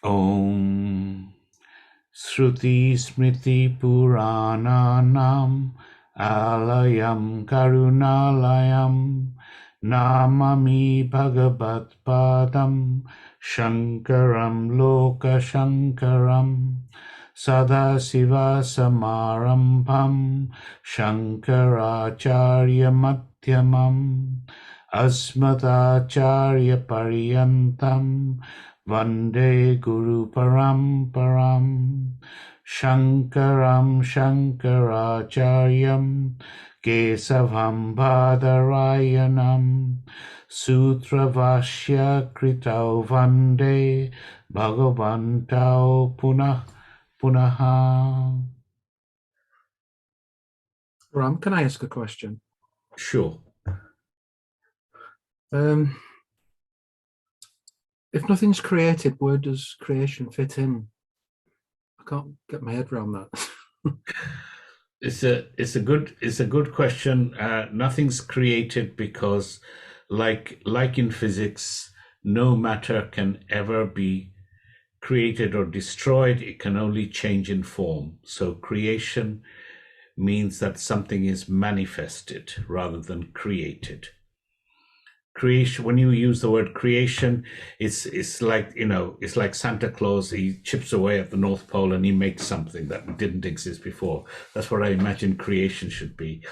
Om Shruti Smriti Purananam Alayam Karunalayam Namami Bhagavat Padam Shankaram Loka Shankaram Sadasiva Samarambham Shankaracharya Madhyamam Asmatacharya Paryantam Vande Guru Paramparam Shankaram Shankaracharyam Kesavam Badarayanam Sutravashya Kritau Vande Bhagavantau Punah Punaha. Ram, can I ask a question? Sure. If nothing's created, where does creation fit in? I can't get my head around that. It's a good question. Nothing's created because, like in physics, no matter can ever be created or destroyed. It can only change in form. So creation means that something is manifested rather than created. Creation, when you use the word creation, it's like, it's like Santa Claus. He chips away at the North Pole and he makes something that didn't exist before. That's what I imagine creation should be.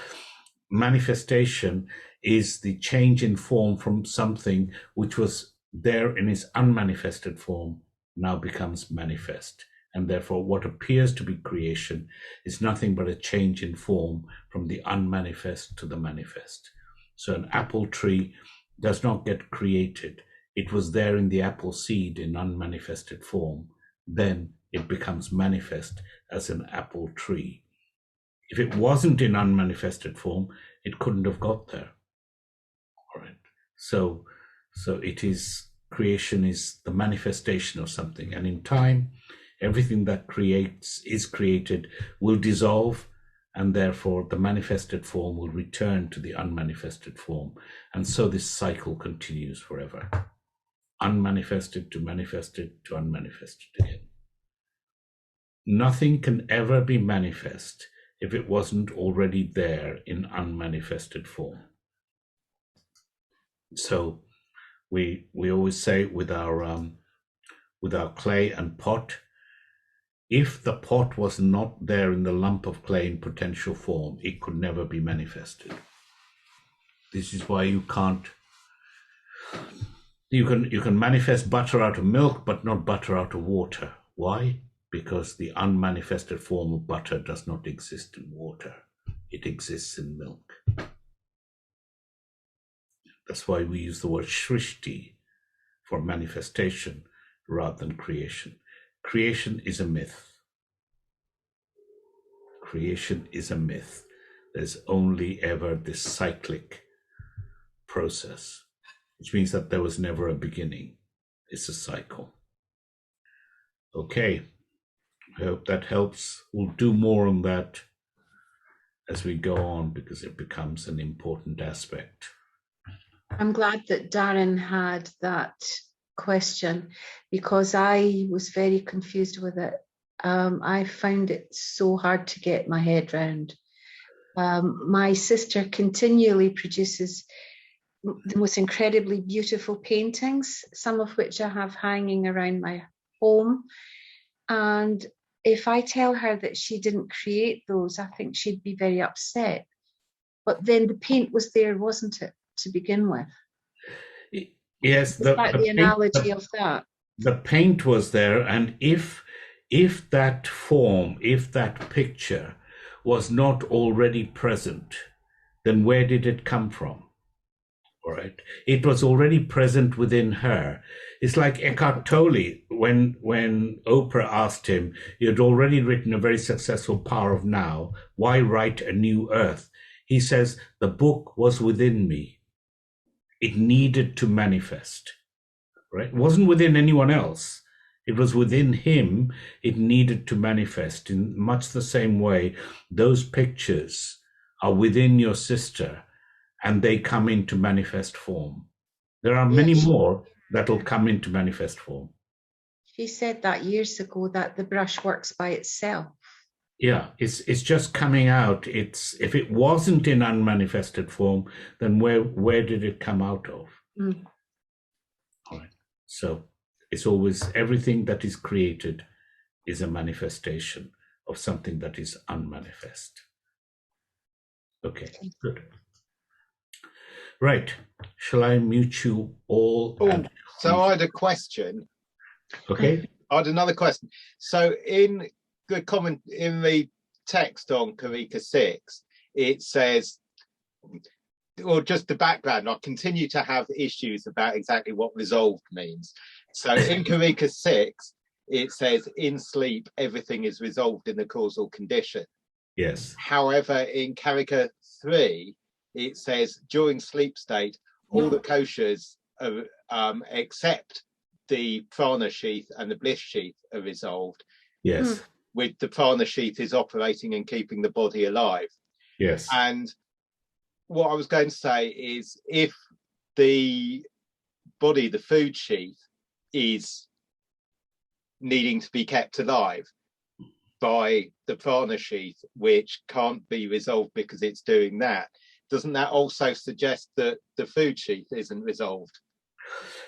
Manifestation is the change in form from something which was there in its unmanifested form now becomes manifest. And therefore, what appears to be creation is nothing but a change in form from the unmanifest to the manifest. So an apple tree does not get created. It was there in the apple seed in unmanifested form. Then it becomes manifest as an apple tree. If it wasn't in unmanifested form, it couldn't have got there. All right. So it is, creation is the manifestation of something. And in time, everything that is created will dissolve, and therefore the manifested form will return to the unmanifested form. And so this cycle continues forever. Unmanifested to manifested to unmanifested again. Nothing can ever be manifest if it wasn't already there in unmanifested form. So we always say with our clay and pot, if the pot was not there in the lump of clay in potential form, it could never be manifested. This is why you can manifest butter out of milk, but not butter out of water. Why? Because the unmanifested form of butter does not exist in water. It exists in milk. That's why we use the word shrishti for manifestation rather than creation. Creation is a myth. Creation is a myth. There's only ever this cyclic process, which means that there was never a beginning. It's a cycle. Okay, I hope that helps. We'll do more on that as we go on because it becomes an important aspect. I'm glad that Darren had that question because I was very confused with it. I found it so hard to get my head round. My sister continually produces the most incredibly beautiful paintings, some of which I have hanging around my home. And if I tell her that she didn't create those, I think she'd be very upset. But then the paint was there, wasn't it, to begin with? Yes, the analogy of that. The paint was there, and if that form, if that picture was not already present, then where did it come from? All right, it was already present within her. It's like Eckhart Tolle when Oprah asked him, "You had already written a very successful Power of Now. Why write a new Earth?" He says, "The book was within me. It needed to manifest." Right? It wasn't within anyone else. It was within him. It needed to manifest. In much the same way, those pictures are within your sister and they come into manifest form. There are many more that will come into manifest form. He said that years ago, that the brush works by itself. Yeah, it's just coming out. It's if it wasn't in unmanifested form, then where did it come out of? Mm. All right. So it's always everything that is created is a manifestation of something that is unmanifest. Okay, good. Right. Shall I mute you all? Oh, so I had a question. Okay. I had another question. So in the text on Karika 6, it says, or just the background, I continue to have issues about exactly what resolved means. So in Karika 6, it says, in sleep, everything is resolved in the causal condition. Yes. However, in Karika 3, it says, during sleep state, all the koshas except the prana sheath and the bliss sheath are resolved. Yes. With the prana sheath is operating and keeping the body alive. Yes. And what I was going to say is, if the body, the food sheath, is needing to be kept alive by the prana sheath, which can't be resolved because it's doing that, doesn't that also suggest that the food sheath isn't resolved?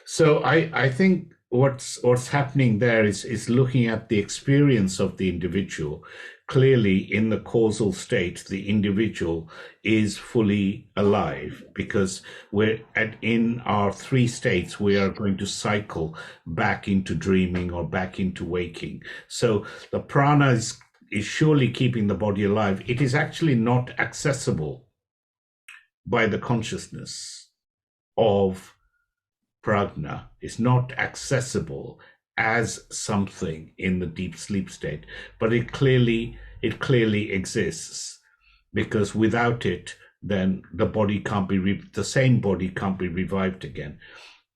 So I think what's happening there is looking at the experience of the individual. Clearly, in the causal state, the individual is fully alive, because in our three states, we are going to cycle back into dreaming or back into waking. So the prana is surely keeping the body alive. It is actually not accessible by the consciousness of prajna. Is not accessible as something in the deep sleep state, but it clearly exists, because without it, then the body can't be the same body can't be revived again.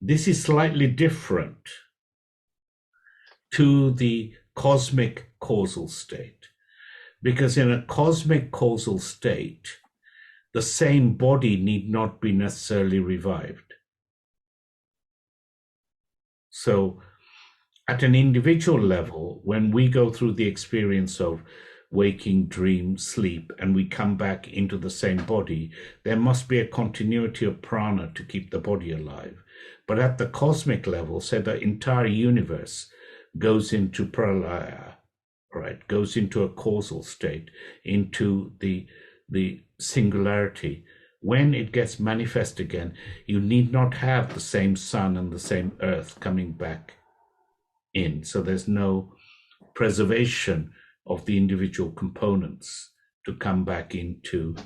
This is slightly different to the cosmic causal state, because in a cosmic causal state, the same body need not be necessarily revived. So at an individual level, when we go through the experience of waking, dream, sleep, and we come back into the same body, there must be a continuity of prana to keep the body alive. But at the cosmic level, say the entire universe goes into pralaya, right? Goes into a causal state, into the singularity. When it gets manifest again, you need not have the same sun and the same earth coming back in. So there's no preservation of the individual components to come back into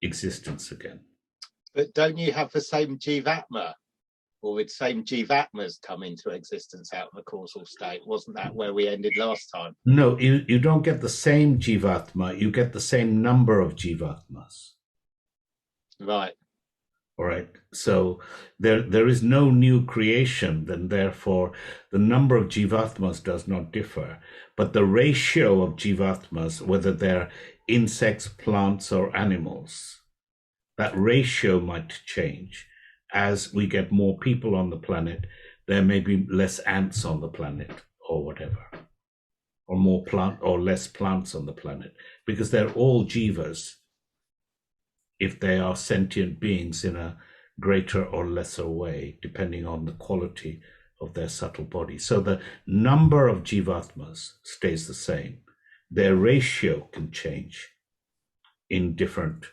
existence again. But don't you have the same jivatma, or would same jivatmas come into existence out of the causal state? Wasn't that where we ended last time? No, you don't get the same jivatma, you get the same number of jivatmas. Right. All right. So there is no new creation, then therefore the number of jivatmas does not differ. But the ratio of jivatmas, whether they're insects, plants, or animals, that ratio might change. As we get more people on the planet, there may be less ants on the planet or whatever, or more plant or less plants on the planet, because they're all jivas, if they are sentient beings in a greater or lesser way, depending on the quality of their subtle body. So the number of jivatmas stays the same. Their ratio can change in different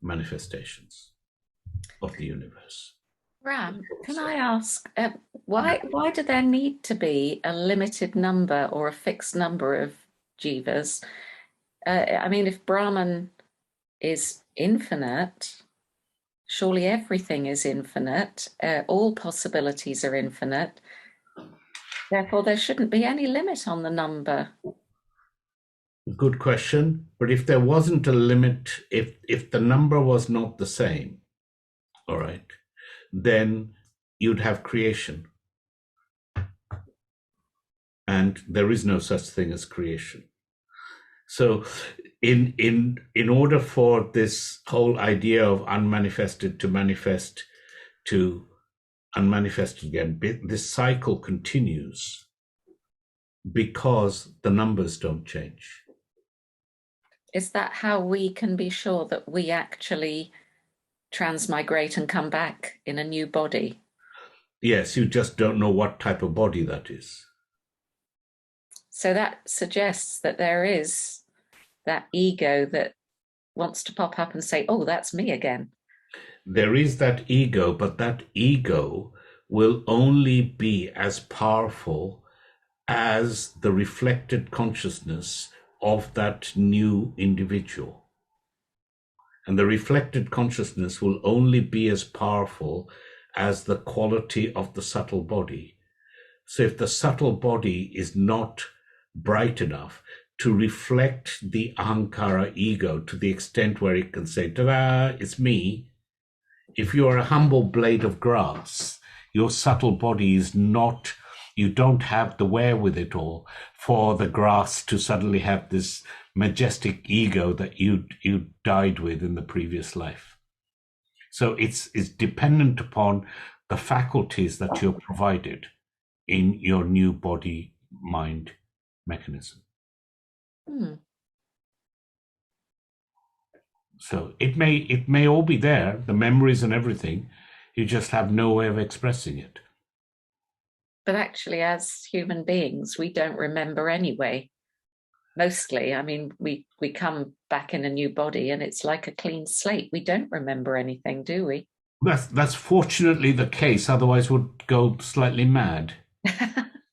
manifestations of the universe. Ram, can I ask, why do there need to be a limited number or a fixed number of jivas? I mean, if Brahman is infinite, surely everything is infinite. All possibilities are infinite. Therefore, there shouldn't be any limit on the number. Good question. But if there wasn't a limit, if the number was not the same, all right, then you'd have creation. And there is no such thing as creation. So in order for this whole idea of unmanifested to manifest to unmanifested again, this cycle continues. because the numbers don't change. Is that how we can be sure that we actually transmigrate and come back in a new body? Yes, you just don't know what type of body that is. So that suggests that there is that ego that wants to pop up and say, oh, that's me again. There is that ego, but that ego will only be as powerful as the reflected consciousness of that new individual. And the reflected consciousness will only be as powerful as the quality of the subtle body. So if the subtle body is not bright enough to reflect the ahankara ego to the extent where it can say, ta-da, it's me. If you are a humble blade of grass, your subtle body is not, you don't have the wherewithal for the grass to suddenly have this majestic ego that you died with in the previous life. So it's dependent upon the faculties that you're provided in your new body mind mechanism. So it may all be there, the memories and everything. You just have no way of expressing it. But actually, as human beings, we don't remember anyway. Mostly, I mean, we come back in a new body and it's like a clean slate. We don't remember anything, do we? That's fortunately the case. Otherwise, would go slightly mad.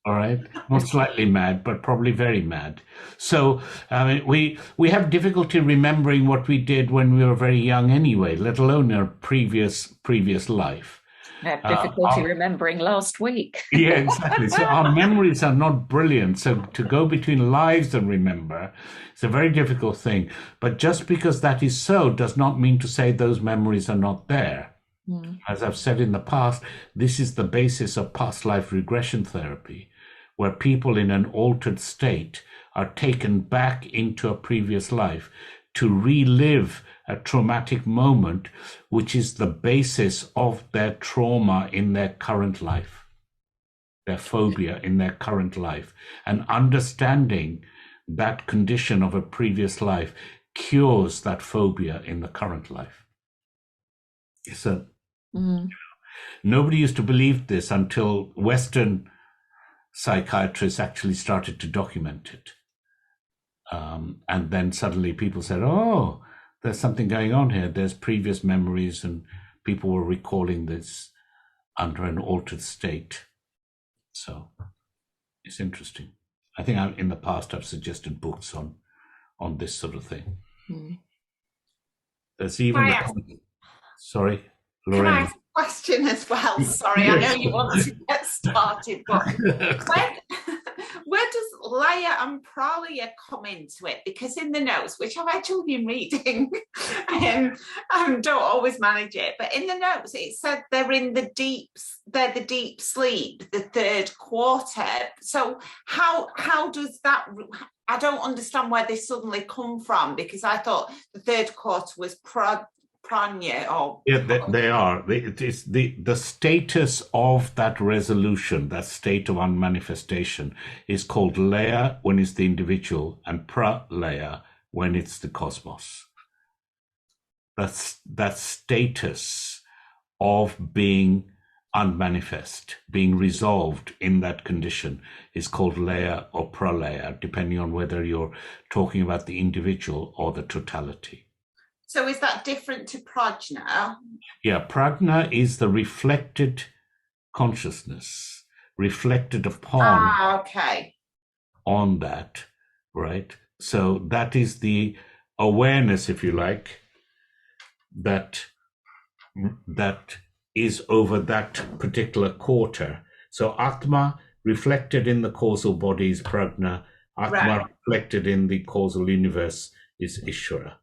All right, not slightly mad, but probably very mad. So we have difficulty remembering what we did when we were very young, anyway. Let alone our previous life. I have difficulty remembering last week. Yeah, exactly. So our memories are not brilliant. So to go between lives and remember, it's a very difficult thing. But just because that is so does not mean to say those memories are not there. As I've said in the past, this is the basis of past life regression therapy, where people in an altered state are taken back into a previous life to relive a traumatic moment, which is the basis of their trauma in their current life, their phobia in their current life. And understanding that condition of a previous life cures that phobia in the current life. So nobody used to believe this until Western psychiatrists actually started to document it. And then suddenly people said, oh, there's something going on here. There's previous memories and people were recalling this under an altered state. So it's interesting. I think in the past I've suggested books on this sort of thing. There's even sorry, Lorraine. Can I ask a question as well? Sorry, Yes. I know you want to get started, but where does Laya and Pralia come into it? Because in the notes, which I've actually been reading, don't always manage it, but in the notes it said they're the deep sleep, the third quarter. So how does that? I don't understand where they suddenly come from, because I thought the third quarter was pranya, or they are. It is the status of that resolution, that state of unmanifestation, is called laya when it's the individual, and pralaya when it's the cosmos. That status of being unmanifest, being resolved in that condition, is called laya or pralaya, depending on whether you're talking about the individual or the totality. So is that different to prajna? Yeah, prajna is the reflected consciousness, reflected upon on that, right? So that is the awareness, if you like, that is over that particular quarter. So Atma reflected in the causal body is prajna, Atma reflected in the causal universe is Ishvara.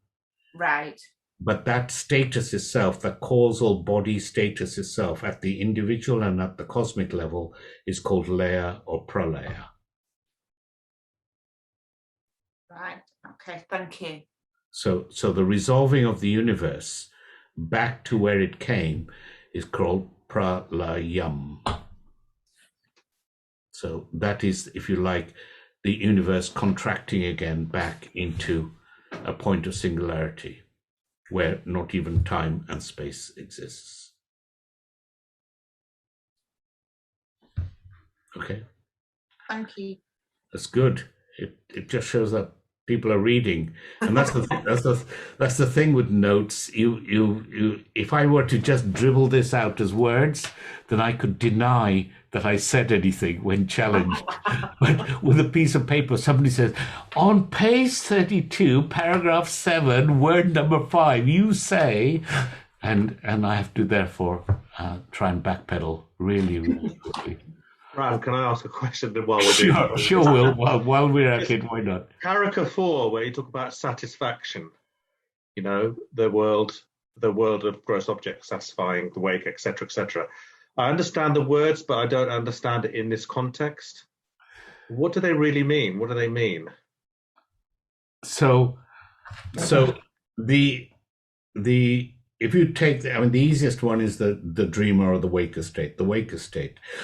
Right. But that status itself, the causal body status itself at the individual and at the cosmic level, is called laya or pralaya. Right. Okay. Thank you. So the resolving of the universe back to where it came is called pralayam. So that is, if you like, the universe contracting again back into a point of singularity where not even time and space exists. Okay. Thank you. That's good. It just shows that people are reading, and that's the thing with notes. You if I were to just dribble this out as words, then I could deny that I said anything when challenged. But with a piece of paper, somebody says, on page 32, paragraph 7, word number 5, you say, and I have to therefore try and backpedal really, really quickly. Ram, can I ask a question while we're doing it? Sure, Will. While we're at it, why not? Karaka 4, where you talk about satisfaction, you know, the world of gross objects satisfying the wake, etc., etc. I understand the words, but I don't understand it in this context. What do they really mean? What do they mean? So the if you take the easiest one is the dreamer or the waker state,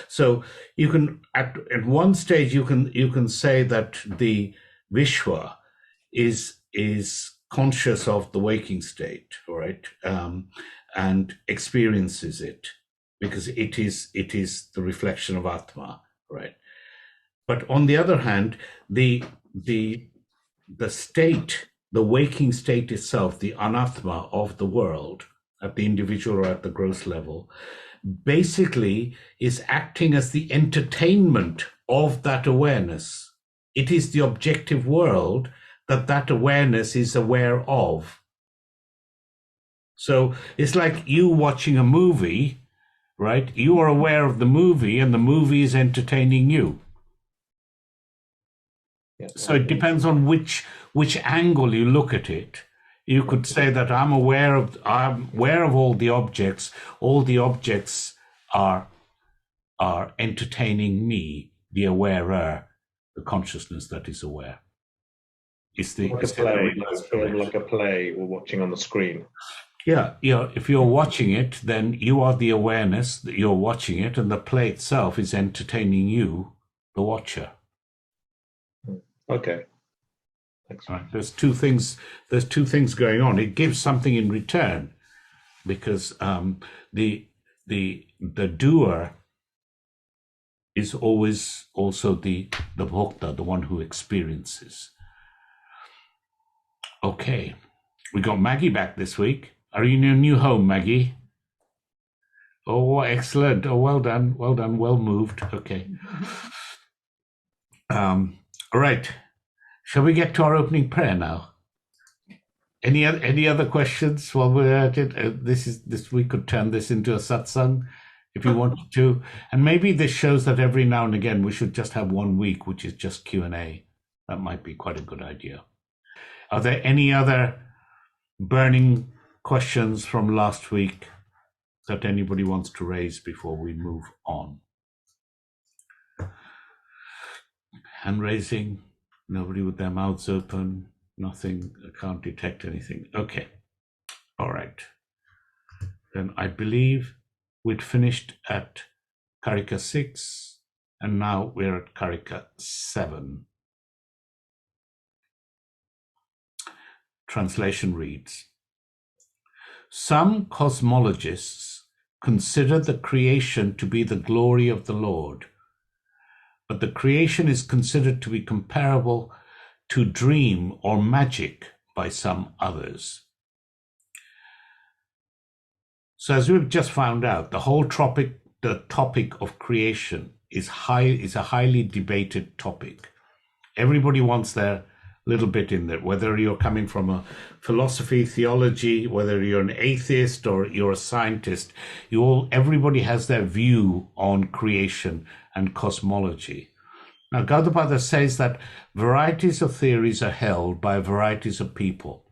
So you can at one stage you can say that the Vishwa is conscious of the waking state, right? And experiences it because it is the reflection of Atma, right? But on the other hand, the state, the waking state itself, the anatma of the world at the individual or at the gross level, basically is acting as the entertainment of that awareness. It is the objective world that awareness is aware of. So it's like you watching a movie, right? You are aware of the movie and the movie is entertaining you. Yeah, so it depends on which angle you look at it. You could say that I'm aware of all the objects. All the objects are entertaining me, the awarer, the consciousness that is aware. It's like a play we're watching on the screen. Yeah, if you're watching it, then you are the awareness that you're watching it, and the play itself is entertaining you, the watcher. Okay. Thanks. Right. There's two things going on. It gives something in return because the doer is always also the bhokta, the one who experiences. Okay. We got Maggie back this week. Are you in your new home, Maggie? Oh, excellent. Oh, well done. Well moved. Okay. All right. Shall we get to our opening prayer now? Any other questions while we're at it? We could turn this into a satsang if you wanted to. And maybe this shows that every now and again we should just have 1 week, which is just Q&A. That might be quite a good idea. Are there any other burning questions from last week that anybody wants to raise before we move on? Hand raising, nobody with their mouths open, nothing, I can't detect anything. Okay, all right. Then I believe we'd finished at Karika 6, and now we're at Karika 7. Translation reads, some cosmologists consider the creation to be the glory of the Lord, but the creation is considered to be comparable to dream or magic by some others. So as we've just found out, the topic of creation is a highly debated topic. Everybody wants their little bit in there, whether you're coming from a philosophy, theology, whether you're an atheist or you're a scientist, everybody has their view on creation and cosmology. Now, Gaudapada says that varieties of theories are held by varieties of people.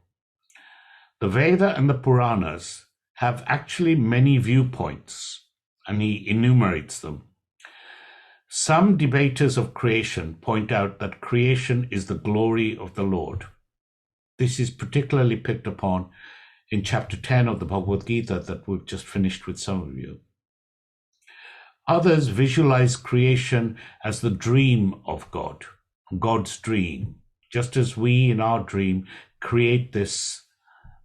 The Veda and the Puranas have actually many viewpoints, and he enumerates them. Some debaters of creation point out that creation is the glory of the Lord. This is particularly picked upon in chapter 10 of the Bhagavad Gita that we've just finished with some of you. Others visualize creation as the dream of God. God's dream, just as we in our dream create this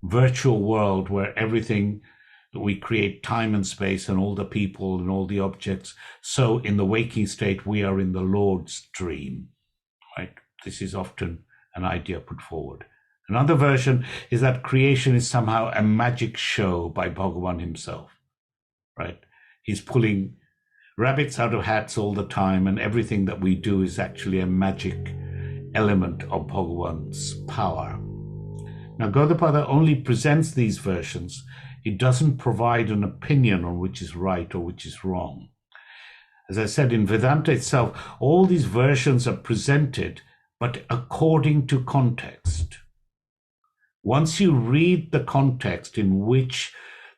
virtual world where everything we create, time and space and all the people and all the objects. So in the waking state, we are in the Lord's dream, right? This is often an idea put forward. Another version is that creation is somehow a magic show by Bhagavan himself, right? He's pulling rabbits out of hats all the time, and everything that we do is actually a magic element of Bhagavan's power. Now, Gaudapada only presents these versions. He doesn't provide an opinion on which is right or which is wrong. As I said, in Vedanta itself, all these versions are presented, but according to context. Once you read the context in which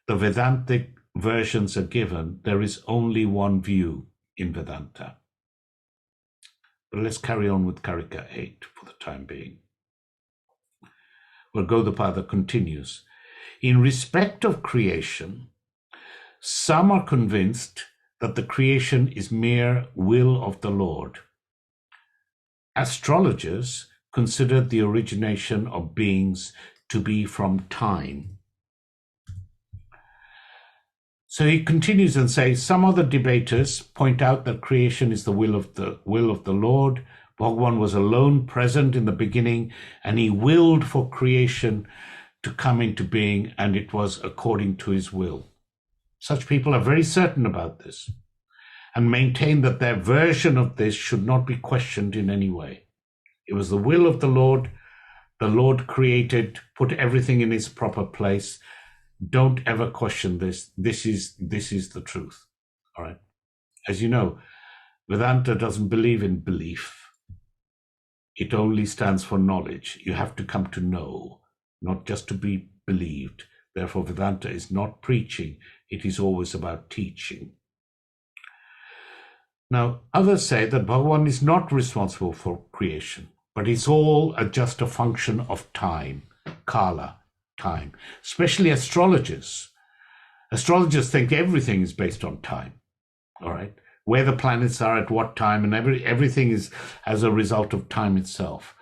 the Vedantic versions are given, there is only one view in Vedanta. But let's carry on with Karika 8 for the time being, where Gaudapada continues. In respect of creation, some are convinced that the creation is mere will of the Lord. Astrologers consider the origination of beings to be from time. So he continues and says, some other debaters point out that creation is the will of the Lord. Bhagavan was alone present in the beginning, and he willed for creation to come into being, and it was according to his will. Such people are very certain about this and maintain that their version of this should not be questioned in any way. It was the will of the Lord. The Lord created, put everything in its proper place. Don't ever question this. This is the truth. All right. As you know, Vedanta doesn't believe in belief. It only stands for knowledge. You have to come to know, not just to be believed. Therefore, Vedanta is not preaching. It is always about teaching. Now, others say that Bhagavan is not responsible for creation, but it's all just a function of time, Kala, time. Especially astrologers. Astrologers think everything is based on time, all right? Where the planets are at what time, and everything is as a result of time itself.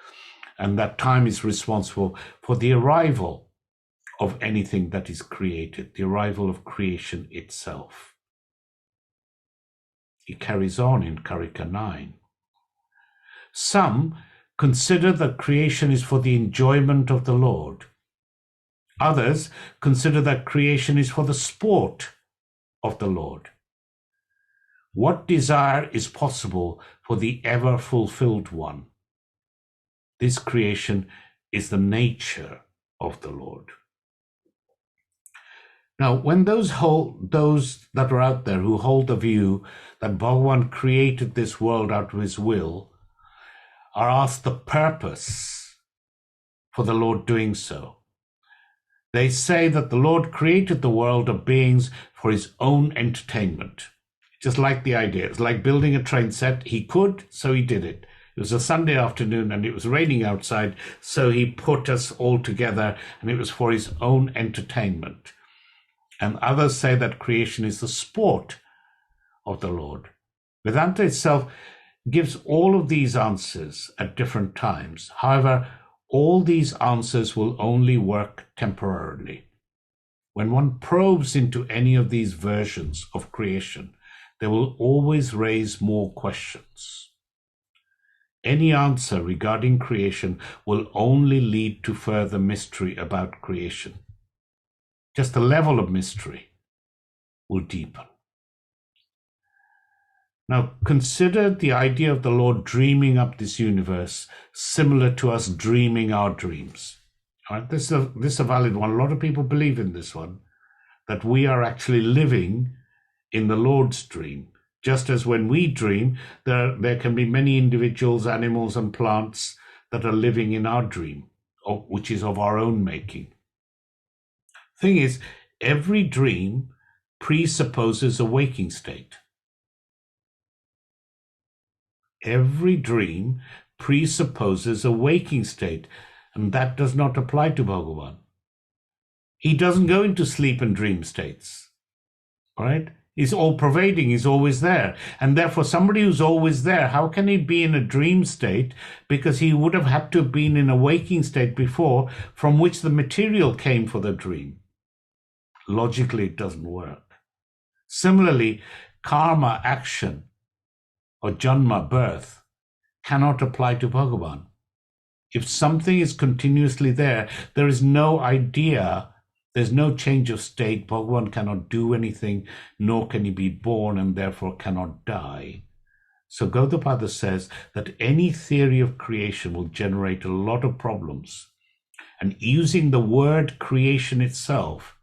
And that time is responsible for the arrival of anything that is created, the arrival of creation itself. He carries on in Karika 9. Some consider that creation is for the enjoyment of the Lord. Others consider that creation is for the sport of the Lord. What desire is possible for the ever-fulfilled one? This creation is the nature of the Lord. Now, when those that are out there who hold the view that Bhagavan created this world out of his will are asked the purpose for the Lord doing so, they say that the Lord created the world of beings for his own entertainment. Just like the idea. It's like building a train set. He could, so he did it. It was a Sunday afternoon and it was raining outside, so he put us all together, and it was for his own entertainment. And others say that creation is the sport of the Lord. Vedanta itself gives all of these answers at different times. However, all these answers will only work temporarily. When one probes into any of these versions of creation, they will always raise more questions. Any answer regarding creation will only lead to further mystery about creation. Just the level of mystery will deepen. Now, consider the idea of the Lord dreaming up this universe similar to us dreaming our dreams. All right? This is a valid one. A lot of people believe in this one, that we are actually living in the Lord's dream. Just as when we dream, there can be many individuals, animals, and plants that are living in our dream, which is of our own making. Thing is, every dream presupposes a waking state. Every dream presupposes a waking state, and that does not apply to Bhagavan. He doesn't go into sleep and dream states, all right? He's all-pervading, he's always there. And therefore, somebody who's always there, how can he be in a dream state? Because he would have had to have been in a waking state before, from which the material came for the dream. Logically, it doesn't work. Similarly, karma, action, or janma, birth, cannot apply to Bhagavan. If something is continuously there, there is no idea, there's no change of state. Bhagavan cannot do anything, nor can he be born, and therefore cannot die. So Gaudapada says that any theory of creation will generate a lot of problems. And using the word creation itself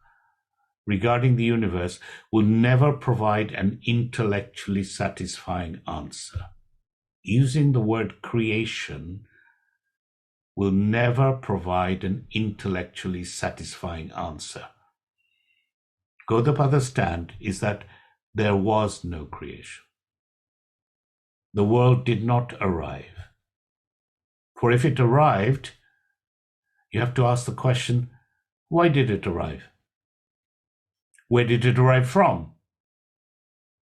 regarding the universe will never provide an intellectually satisfying answer. Using the word creation will never provide an intellectually satisfying answer. Gaudapada's stand is that there was no creation. The world did not arrive. For if it arrived, you have to ask the question, why did it arrive? Where did it arrive from?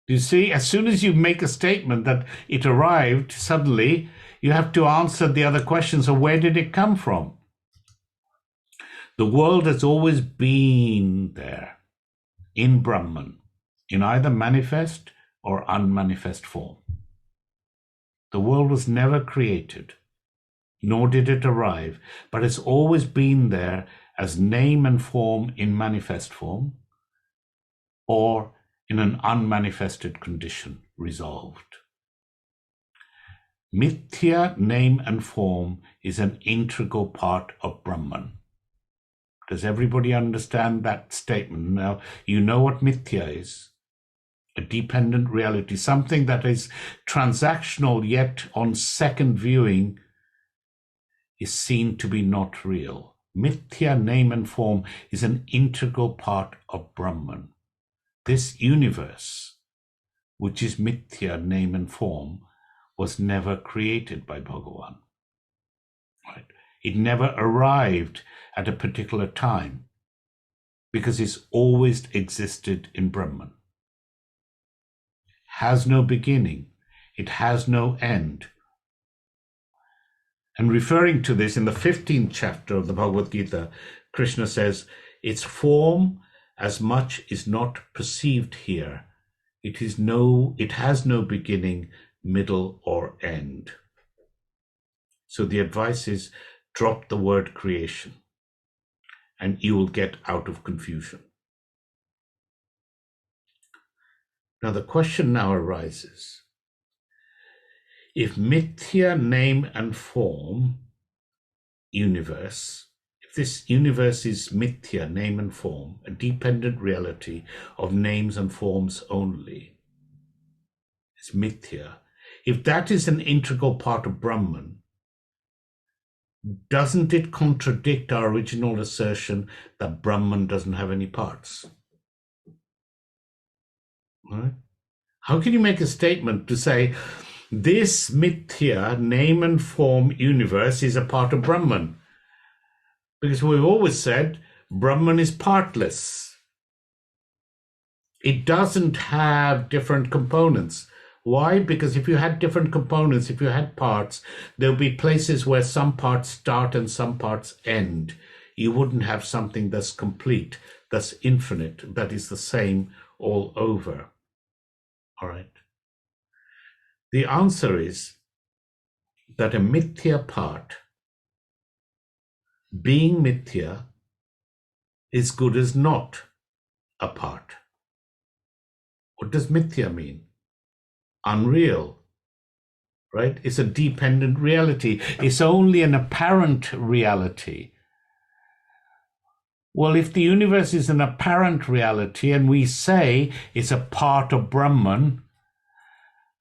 You see, as soon as you make a statement that it arrived, suddenly you have to answer the other questions of where did it come from? The world has always been there, in Brahman, in either manifest or unmanifest form. The world was never created, nor did it arrive, but it's always been there as name and form in manifest form, or in an unmanifested condition, resolved. Mithya, name and form is an integral part of Brahman. Does everybody understand that statement? Now, you know what Mithya is. A dependent reality, something that is transactional, yet on second viewing is seen to be not real. Mithya, name and form is an integral part of Brahman. This universe, which is Mithya, name and form, was never created by Bhagavan. Right? It never arrived at a particular time because it's always existed in Brahman. Has no beginning, it has no end. And referring to this in the 15th chapter of the Bhagavad Gita, Krishna says, its form as much is not perceived here. It has no beginning, middle, or end. So the advice is drop the word creation and you will get out of confusion. Now the question now arises, if Mithya, name and form universe, if this universe is Mithya, name and form, a dependent reality of names and forms only, it's Mithya. If that is an integral part of Brahman, doesn't it contradict our original assertion that Brahman doesn't have any parts? Right? How can you make a statement to say this Mithya, name and form universe is a part of Brahman? Because we've always said Brahman is partless. It doesn't have different components. Why? Because if you had different components, if you had parts, there'll be places where some parts start and some parts end. You wouldn't have something that's complete, that's infinite, that is the same all over. All right. The answer is that a Mithya part, being Mithya, is good as not a part. What does Mithya mean? Unreal, right? It's a dependent reality. It's only an apparent reality. Well, if the universe is an apparent reality and we say it's a part of Brahman,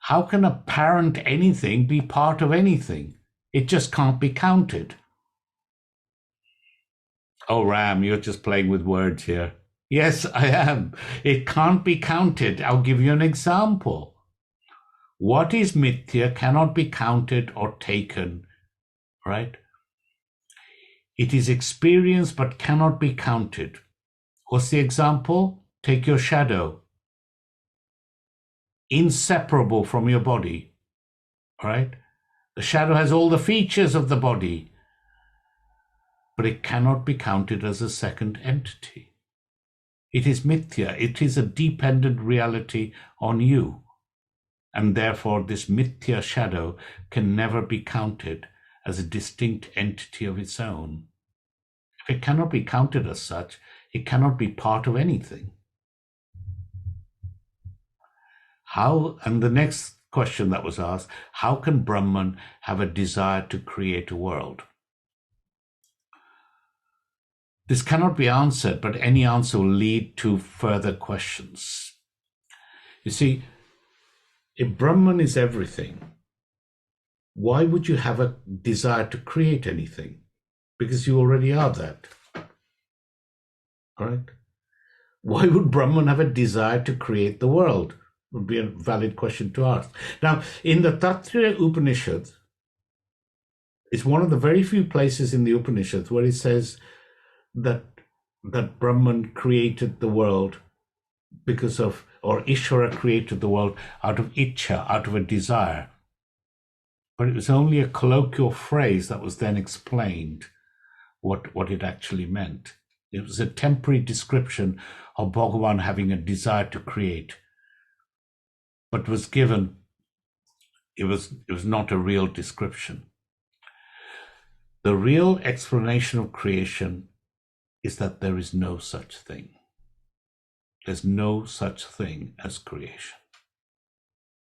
how can apparent anything be part of anything? It just can't be counted. Oh, Ram, you're just playing with words here. Yes, I am. It can't be counted. I'll give you an example. What is Mithya cannot be counted or taken, right? It is experienced but cannot be counted. What's the example? Take your shadow. inseparable from your body, right? The shadow has all the features of the body, but it cannot be counted as a second entity. It is mithya. It is a dependent reality on you. And therefore, this mithya shadow can never be counted as a distinct entity of its own. If it cannot be counted as such, it cannot be part of anything. How, and the next question that was asked, how can Brahman have a desire to create a world? This cannot be answered, but any answer will lead to further questions. You see, if Brahman is everything, why would you have a desire to create anything? Because you already are that. All right? Why would Brahman have a desire to create the world? Would be a valid question to ask. Now, in the Taittiriya Upanishad, it's one of the very few places in the Upanishads where it says that Brahman created the world because of, or Ishvara created the world out of ichcha, out of a desire. But it was only a colloquial phrase that was then explained what it actually meant. It was a temporary description of Bhagavan having a desire to create, but was given, it was not a real description. The real explanation of creation is that there is no such thing. There's no such thing as creation.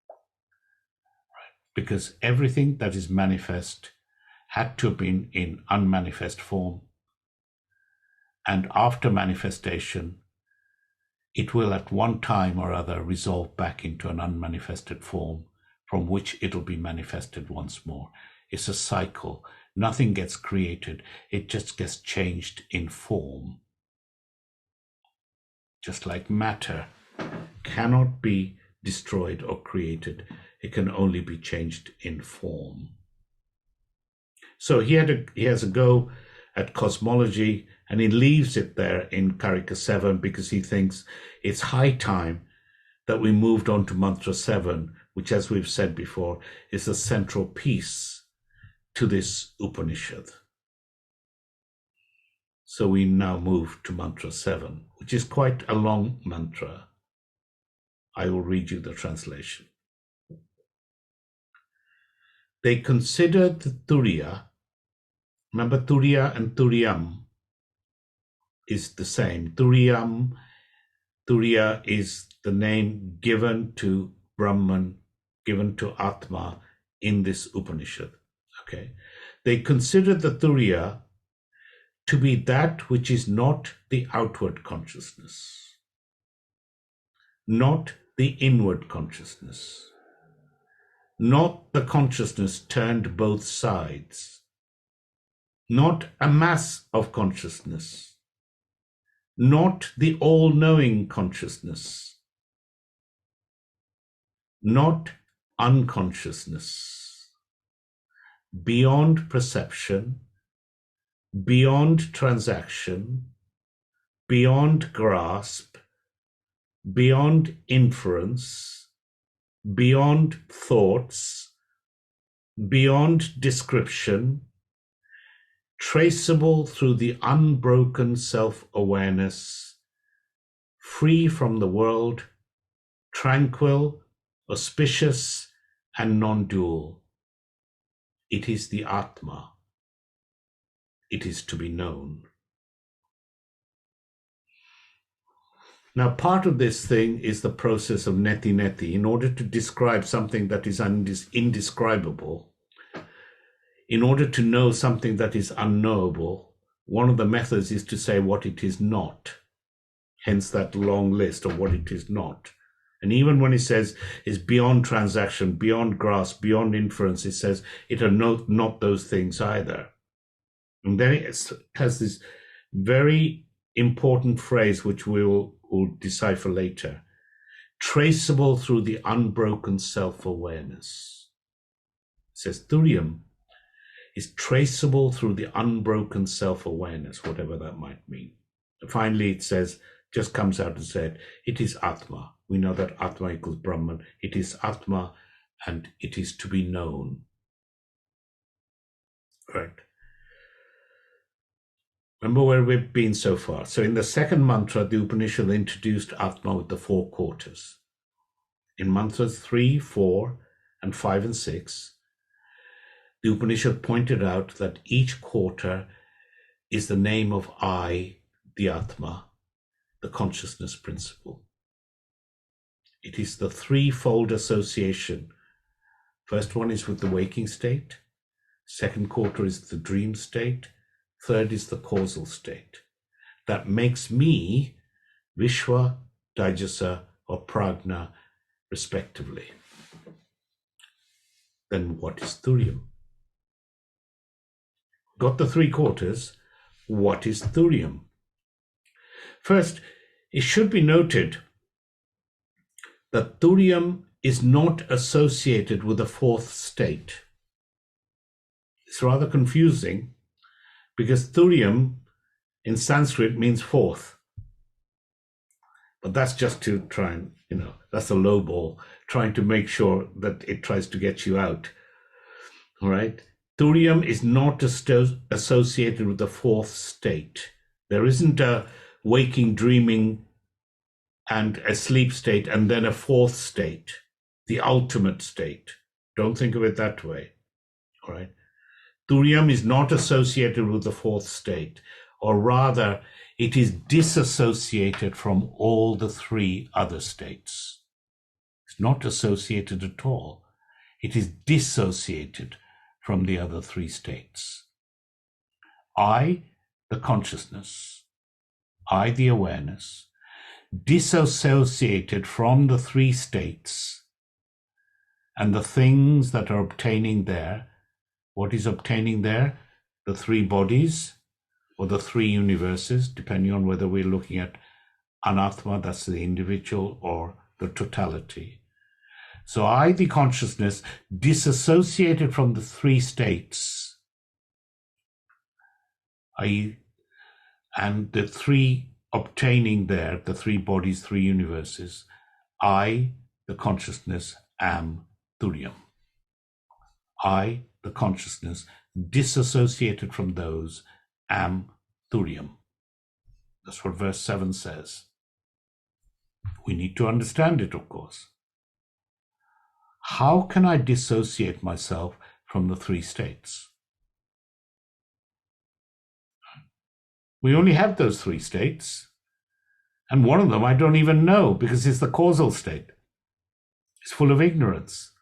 Right? Because everything that is manifest had to have been in unmanifest form. And after manifestation, it will at one time or other resolve back into an unmanifested form from which it'll be manifested once more. It's a cycle. Nothing gets created. It just gets changed in form. Just like matter cannot be destroyed or created. It can only be changed in form. So he has a go at cosmology, and he leaves it there in Karika 7 because he thinks it's high time that we moved on to Mantra 7, which, as we've said before, is the central piece to this Upanishad. So we now move to Mantra 7, which is quite a long mantra. I will read you the translation. They considered the Turiya. Remember, Turiya and Turiyam is the same. Turiya is the name given to Brahman, given to Atma in this Upanishad. Okay, they considered the Turiya to be that which is not the outward consciousness, not the inward consciousness, not the consciousness turned both sides, not a mass of consciousness, not the all-knowing consciousness, not unconsciousness, beyond perception, beyond transaction, beyond grasp, beyond inference, beyond thoughts, beyond description, traceable through the unbroken self-awareness, free from the world, tranquil, auspicious, and non-dual. It is the Atma. It is to be known. Now, part of this thing is the process of neti. In order to describe something that is indescribable, in order to know something that is unknowable, one of the methods is to say what it is not. Hence that long list of what it is not. And even when it says it's beyond transaction, beyond grasp, beyond inference, it says it are not those things either. And then it has this very important phrase, which we will decipher later. Traceable through the unbroken self-awareness. It says Turiyam is traceable through the unbroken self-awareness, whatever that might mean. And finally, it says, just comes out and said, it is Atma, We know that Atma equals Brahman. It is Atma and it is to be known. Right. Remember where we've been so far. So in the second mantra, the Upanishad introduced Atma with the 4 quarters. In mantras 3, 4, and 5 and 6, the Upanishad pointed out that each quarter is the name of I, the Atma, the consciousness principle. It is the threefold association. First one is with the waking state. Second quarter is the dream state. Third is the causal state. That makes me Vishwa, Daijasa, or Prajna, respectively. Then what is Turiya? Got the 3 quarters. What is Turiya? First, it should be noted that Turiya is not associated with the 4th state. It's rather confusing because Turiya in Sanskrit means 4th. But that's just to try and, that's a low ball, trying to make sure that it tries to get you out. All right? Turiya is not associated with the 4th state. There isn't a waking, dreaming, and a sleep state, and then a 4th state, the ultimate state. Don't think of it that way. All right? Turiya is not associated with the 4th state, or rather, it is disassociated from all the 3 other states. It's not associated at all. It is dissociated from the other 3 states. I, the consciousness, I, the awareness, disassociated from the 3 states and the things that are obtaining there. What is obtaining there? The 3 bodies or the 3 universes, depending on whether we're looking at anatma, that's the individual, or the totality. So I, the consciousness, disassociated from the 3 states, and the 3 obtaining there, the 3 bodies, 3 universes, I, the consciousness, am Turiya. I, the consciousness, disassociated from those, am Turiya. That's what verse 7 says. We need to understand it, of course. How can I dissociate myself from the 3 states? We only have those 3 states, and one of them I don't even know because it's the causal state. It's full of ignorance.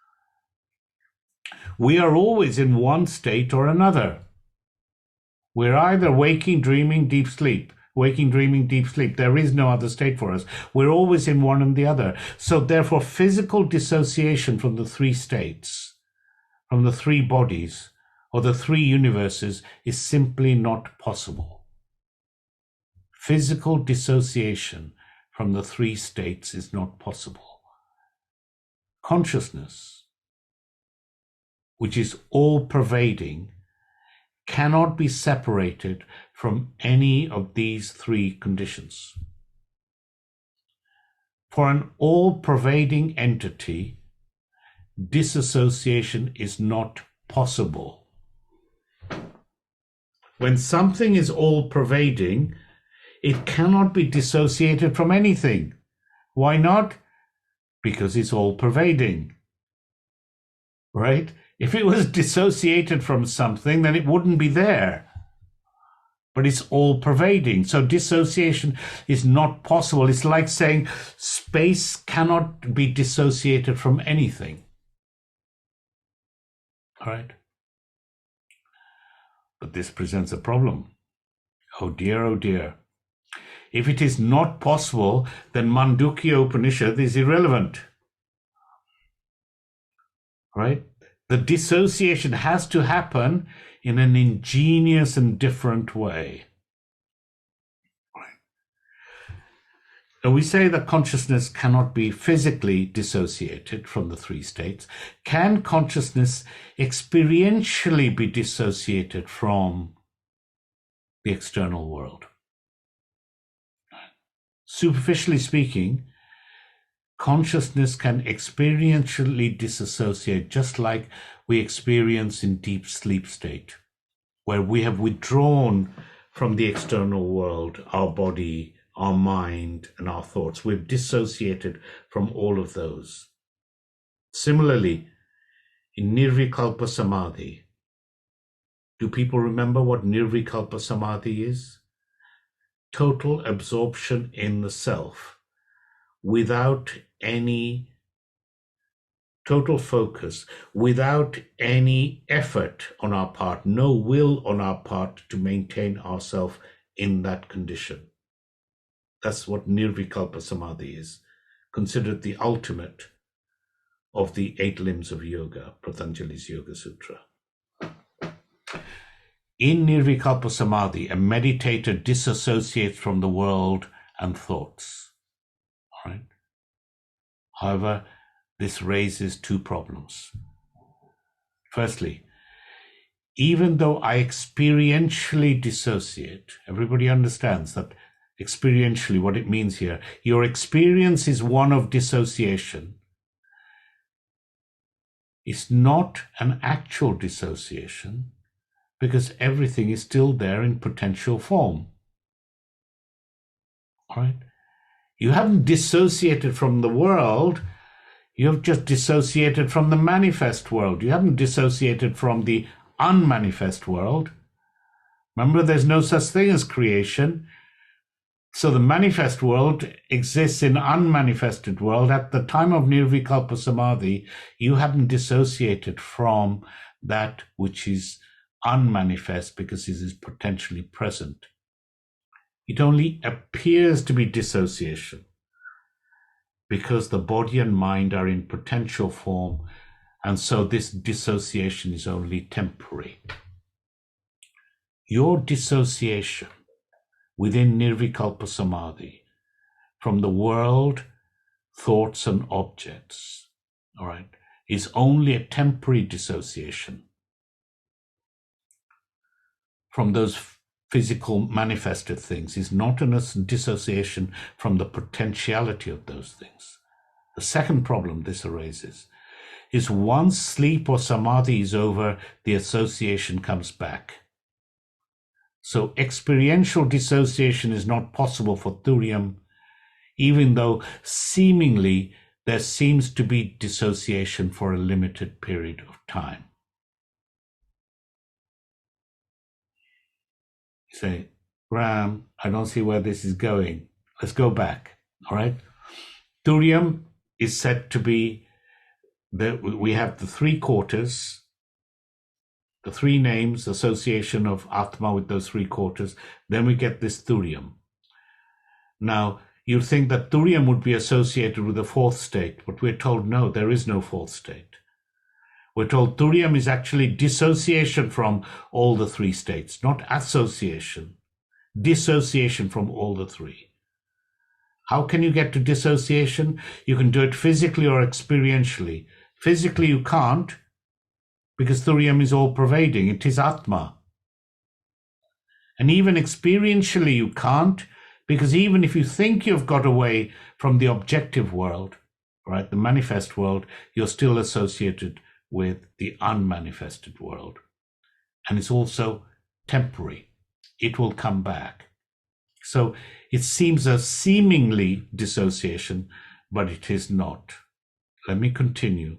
We are always in one state or another. We're either waking, dreaming, deep sleep. Waking, dreaming, deep sleep. There is no other state for us. We're always in one and the other. So therefore, physical dissociation from the 3 states, from the 3 bodies, or the 3 universes is simply not possible. Physical dissociation from the 3 states is not possible. Consciousness, which is all-pervading, cannot be separated from any of these 3 conditions. For an all-pervading entity, disassociation is not possible. When something is all-pervading, it cannot be dissociated from anything. Why not? Because it's all-pervading, right? If it was dissociated from something, then it wouldn't be there. But it's all-pervading. So dissociation is not possible. It's like saying space cannot be dissociated from anything. All right? But this presents a problem. Oh dear, oh dear. If it is not possible, then Mandukya Upanishad is irrelevant. Right? The dissociation has to happen in an ingenious and different way. And we say that consciousness cannot be physically dissociated from the 3 states. Can consciousness experientially be dissociated from the external world? Superficially speaking, consciousness can experientially disassociate, just like we experience in deep sleep state, where we have withdrawn from the external world, our body, our mind, and our thoughts. We've dissociated from all of those. Similarly, in Nirvikalpa Samadhi, do people remember what Nirvikalpa Samadhi is? Total absorption in the self, without any total focus, without any effort on our part, no will on our part to maintain ourselves in that condition. That's what Nirvikalpa Samadhi is, considered the ultimate of the 8 limbs of yoga, Patanjali's Yoga Sutra. In Nirvikalpa Samadhi, a meditator disassociates from the world and thoughts. All right? However, this raises 2 problems. Firstly, even though I experientially dissociate, everybody understands that experientially what it means here. Your experience is one of dissociation. It's not an actual dissociation, because everything is still there in potential form. All right? You haven't dissociated from the world. You have just dissociated from the manifest world. You haven't dissociated from the unmanifest world. Remember, there's no such thing as creation. So the manifest world exists in unmanifested world. At the time of Nirvikalpa Samadhi, you haven't dissociated from that which is unmanifest because it is potentially present. It only appears to be dissociation because the body and mind are in potential form, and so this dissociation is only temporary. Your dissociation within Nirvikalpa Samadhi from the world, thoughts, and objects, all right, is only a temporary dissociation from those physical manifested things, is not a dissociation from the potentiality of those things. The second problem this raises is once sleep or samadhi is over, the association comes back. So experiential dissociation is not possible for Turiya, even though seemingly there seems to be dissociation for a limited period of time. You say, Graham, I don't see where this is going. Let's go back. All right. Turiya is said to be we have the 3 quarters, the 3 names, association of Atma with those 3 quarters. Then we get this Turiya. Now, you'd think that Turiya would be associated with the 4th state, but we're told no, there is no 4th state. We're told Turiya is actually dissociation from all the 3 states, not association, dissociation from all the 3. How can you get to dissociation? You can do it physically or experientially. Physically, you can't, because Turiya is all pervading. It is Atma. And even experientially, you can't, because even if you think you've got away from the objective world, right, the manifest world, you're still associated with the unmanifested world. And it's also temporary. It will come back. So it seems a seemingly dissociation, but it is not. Let me continue.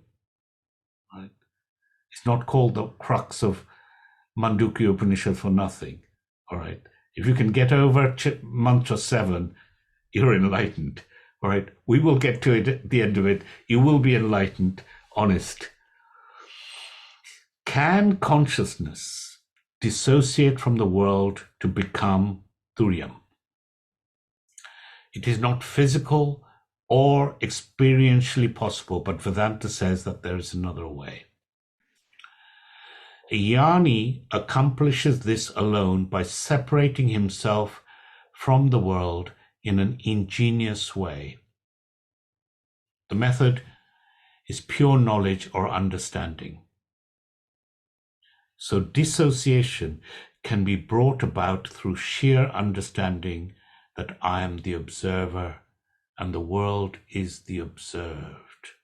Right? It's not called the crux of Mandukya Upanishad for nothing. All right. If you can get over mantra 7, you're enlightened. All right. We will get to it at the end of it. You will be enlightened, honest. Can consciousness dissociate from the world to become Turiya? It is not physical or experientially possible, but Vedanta says that there is another way. A jnani accomplishes this alone by separating himself from the world in an ingenious way. The method is pure knowledge or understanding. So dissociation can be brought about through sheer understanding that I am the observer and the world is the observed.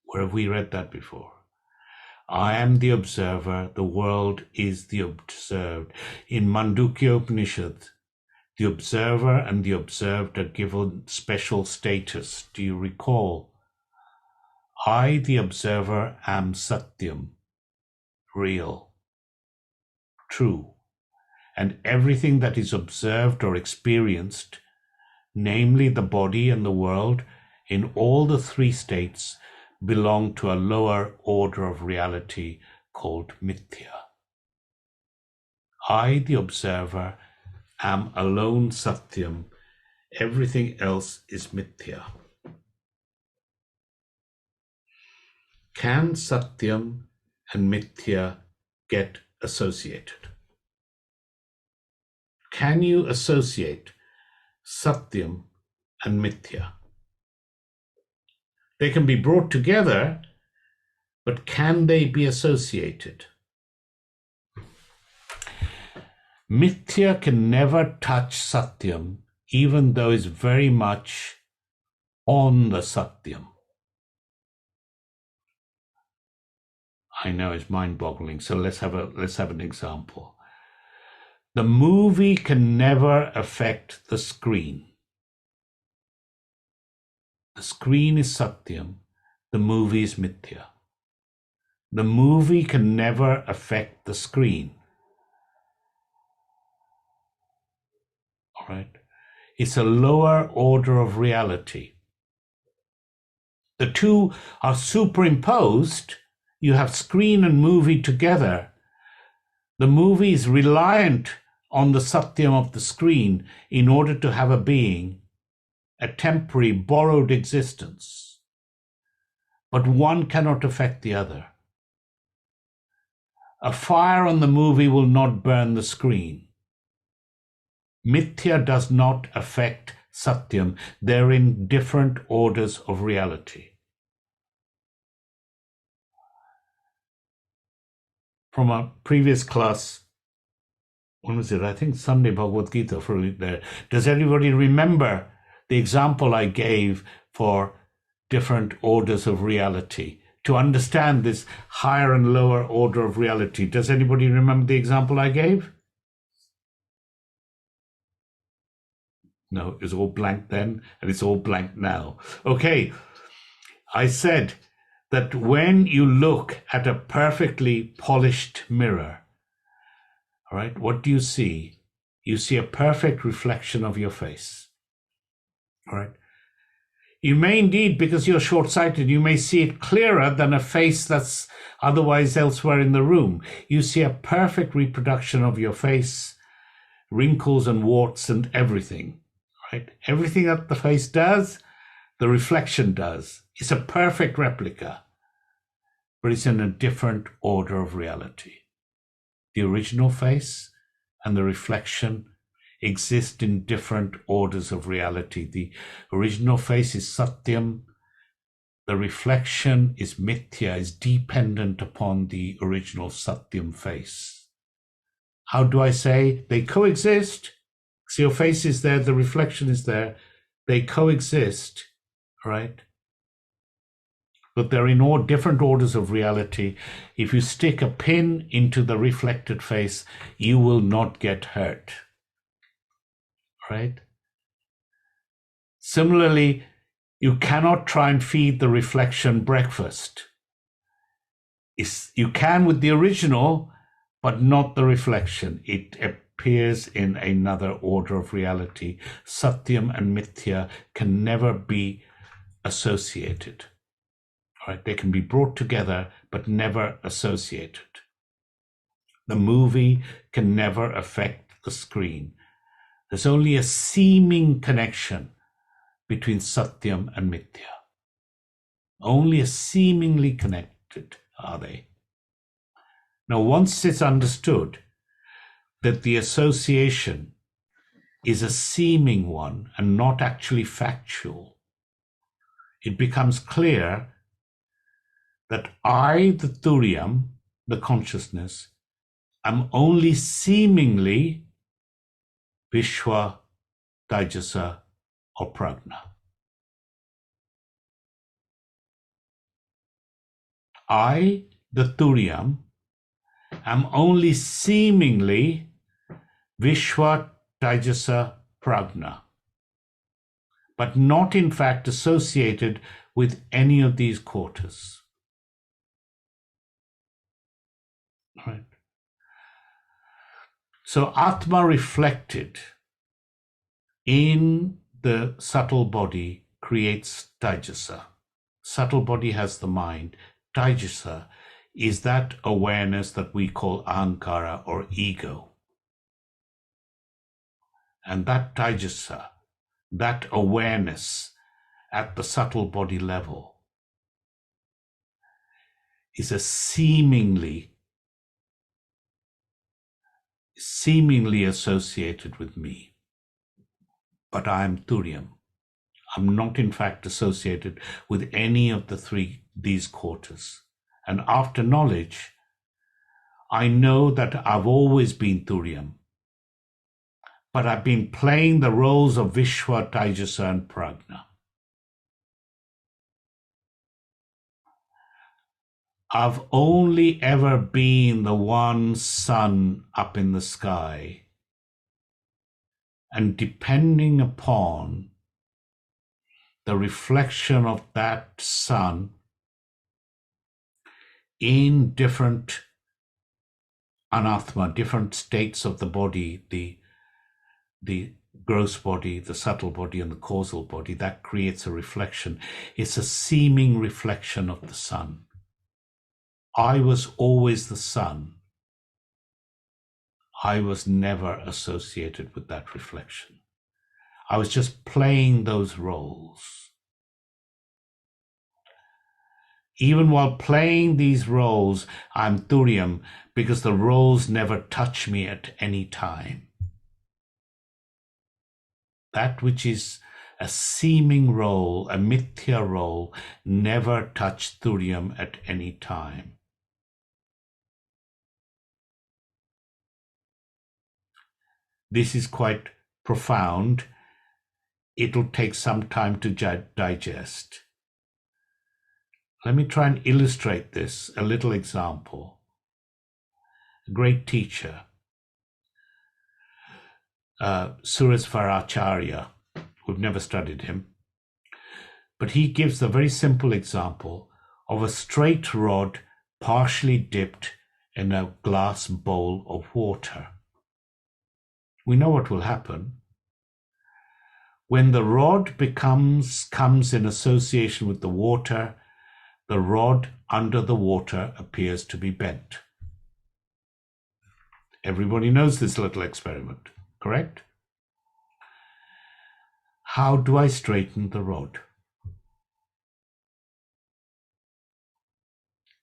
Where have we read that before? I am the observer, the world is the observed. In Mandukya Upanishad, the observer and the observed are given special status. Do you recall? I, the observer, am Satyam, real, true, and everything that is observed or experienced, namely the body and the world, in all the three states, belong to a lower order of reality called Mithya. I, the observer, am alone Satyam. Everything else is Mithya. Can Satyam and Mithya get associated? Can you associate Satyam and Mithya? They can be brought together, but can they be associated? Mithya can never touch Satyam, even though it's very much on the Satyam. I know it's mind-boggling, so let's have an example. The movie can never affect the screen. The screen is Satyam, the movie is Mithya. The movie can never affect the screen. All right? It's a lower order of reality. The two are superimposed. You have screen and movie together. The movie is reliant on the Satyam of the screen in order to have a being, a temporary borrowed existence. But one cannot affect the other. A fire on the movie will not burn the screen. Mithya does not affect Satyam. They're in different orders of reality. From a previous class, when was it? I think Sunday Bhagavad Gita for there. Does everybody remember the example I gave for different orders of reality? To understand this higher and lower order of reality, does anybody remember the example I gave? No, it was all blank then, and it's all blank now. Okay, I said that when you look at a perfectly polished mirror, all right, what do you see? You see a perfect reflection of your face. All right. You may indeed, because you're short-sighted, you may see it clearer than a face that's otherwise elsewhere in the room. You see a perfect reproduction of your face, wrinkles and warts and everything. Right? Everything that the face does, the reflection does. It's a perfect replica, but it's in a different order of reality. The original face and the reflection exist in different orders of reality. The original face is Satyam. The reflection is Mithya, is dependent upon the original Satyam face. How do I say they coexist? So your face is there, the reflection is there. They coexist, right? But they're in all different orders of reality. If you stick a pin into the reflected face, you will not get hurt. Right? Similarly, you cannot try and feed the reflection breakfast. You can with the original, but not the reflection. It appears in another order of reality. Satyam and Mithya can never be associated. Right? They can be brought together, but never associated. The movie can never affect the screen. There's only a seeming connection between Satyam and Mithya. Only a seemingly connected are they. Now, once it's understood that the association is a seeming one and not actually factual, it becomes clear that I, the Turyam, the consciousness, am only seemingly Vishwa, Taijasa, or Prajna. I, the Turiam, am only seemingly Vishwa Taijasa Prajna, but not in fact associated with any of these quarters. Right. So Atma reflected in the subtle body creates Taijasa. Subtle body has the mind. Taijasa is that awareness that we call ahankara or ego. And that Taijasa, that awareness at the subtle body level, is a seemingly associated with me. But I am Turiam. I'm not in fact associated with any of these quarters. And after knowledge, I know that I've always been Turiam, but I've been playing the roles of Vishwa, Taijasa, and Prajna. I've only ever been the one sun up in the sky. And depending upon the reflection of that sun in different anatma, different states of the body, the gross body, the subtle body, and the causal body, that creates a reflection. It's a seeming reflection of the sun. I was always the sun. I was never associated with that reflection. I was just playing those roles. Even while playing these roles, I'm Turiam because the roles never touch me at any time. That which is a seeming role, a mithya role, never touched Turiam at any time. This is quite profound. It'll take some time to digest. Let me try and illustrate this, a little example. A great teacher, Surasvaracharya, we've never studied him, but he gives a very simple example of a straight rod partially dipped in a glass bowl of water. We know what will happen. When the rod comes in association with the water, the rod under the water appears to be bent. Everybody knows this little experiment, correct? How do I straighten the rod?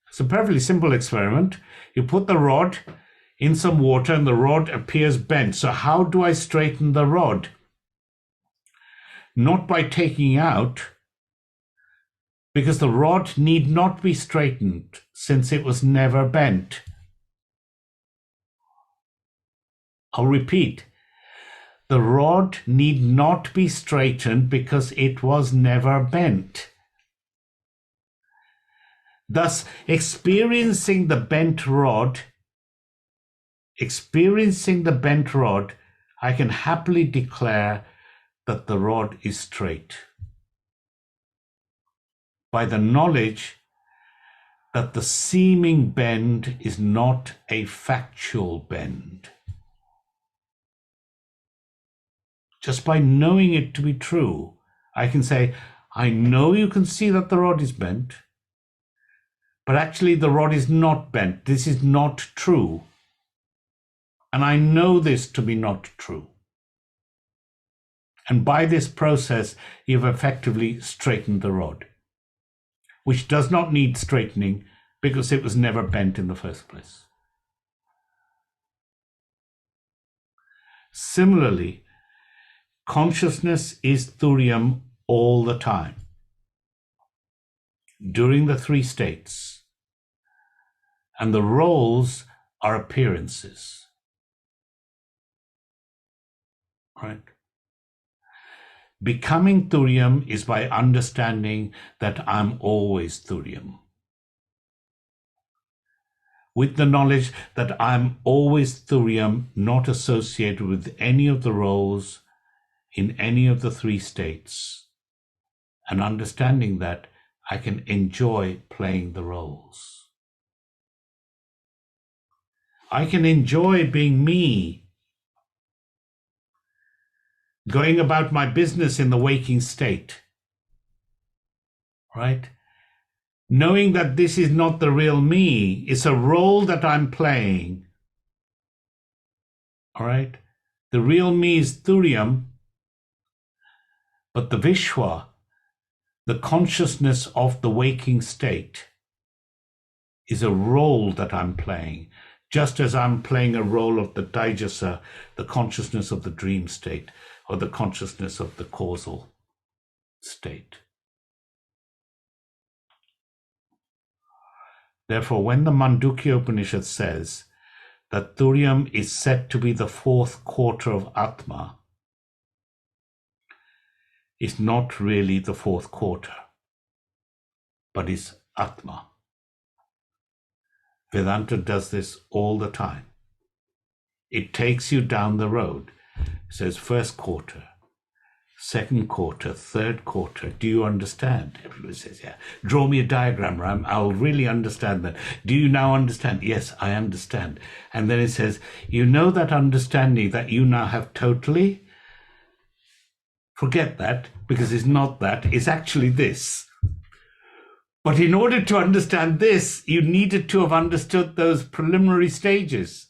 It's a perfectly simple experiment. You put the rod in some water and the rod appears bent. So how do I straighten the rod? Not by taking out, because the rod need not be straightened since it was never bent. I'll repeat. The rod need not be straightened because it was never bent. Thus, experiencing the bent rod, I can happily declare that the rod is straight by the knowledge that the seeming bend is not a factual bend. Just by knowing it to be true, I can say, I know you can see that the rod is bent, but actually the rod is not bent. This is not true. And I know this to be not true. And by this process, you've effectively straightened the rod, which does not need straightening because it was never bent in the first place. Similarly, consciousness is Turiam all the time, during the three states, and the roles are appearances. Right? Becoming Turiam is by understanding that I'm always Turiam. with the knowledge that I'm always Thuriam, not associated with any of the roles in any of the three states, and understanding that I can enjoy playing the roles. I can enjoy being me, going about my business in the waking state, right? Knowing that this is not the real me, it's a role that I'm playing, all right? The real me is Thuriam, but the Vishwa, the consciousness of the waking state, is a role that I'm playing, just as I'm playing a role of the Taijasa, the consciousness of the dream state, or the consciousness of the causal state. Therefore, when the Mandukya Upanishad says that Thuriam is said to be the fourth quarter of Atma, it's not really the fourth quarter, but it's Atma. Vedanta does this all the time. It takes you down the road. It says first quarter, second quarter, third quarter. Do you understand? Everybody says, yeah. Draw me a diagram, Ram. I'll really understand that. Do you now understand? Yes, I understand. And then it says, you know that understanding that you now have totally? Forget that, because it's not that. It's actually this. But in order to understand this, you needed to have understood those preliminary stages.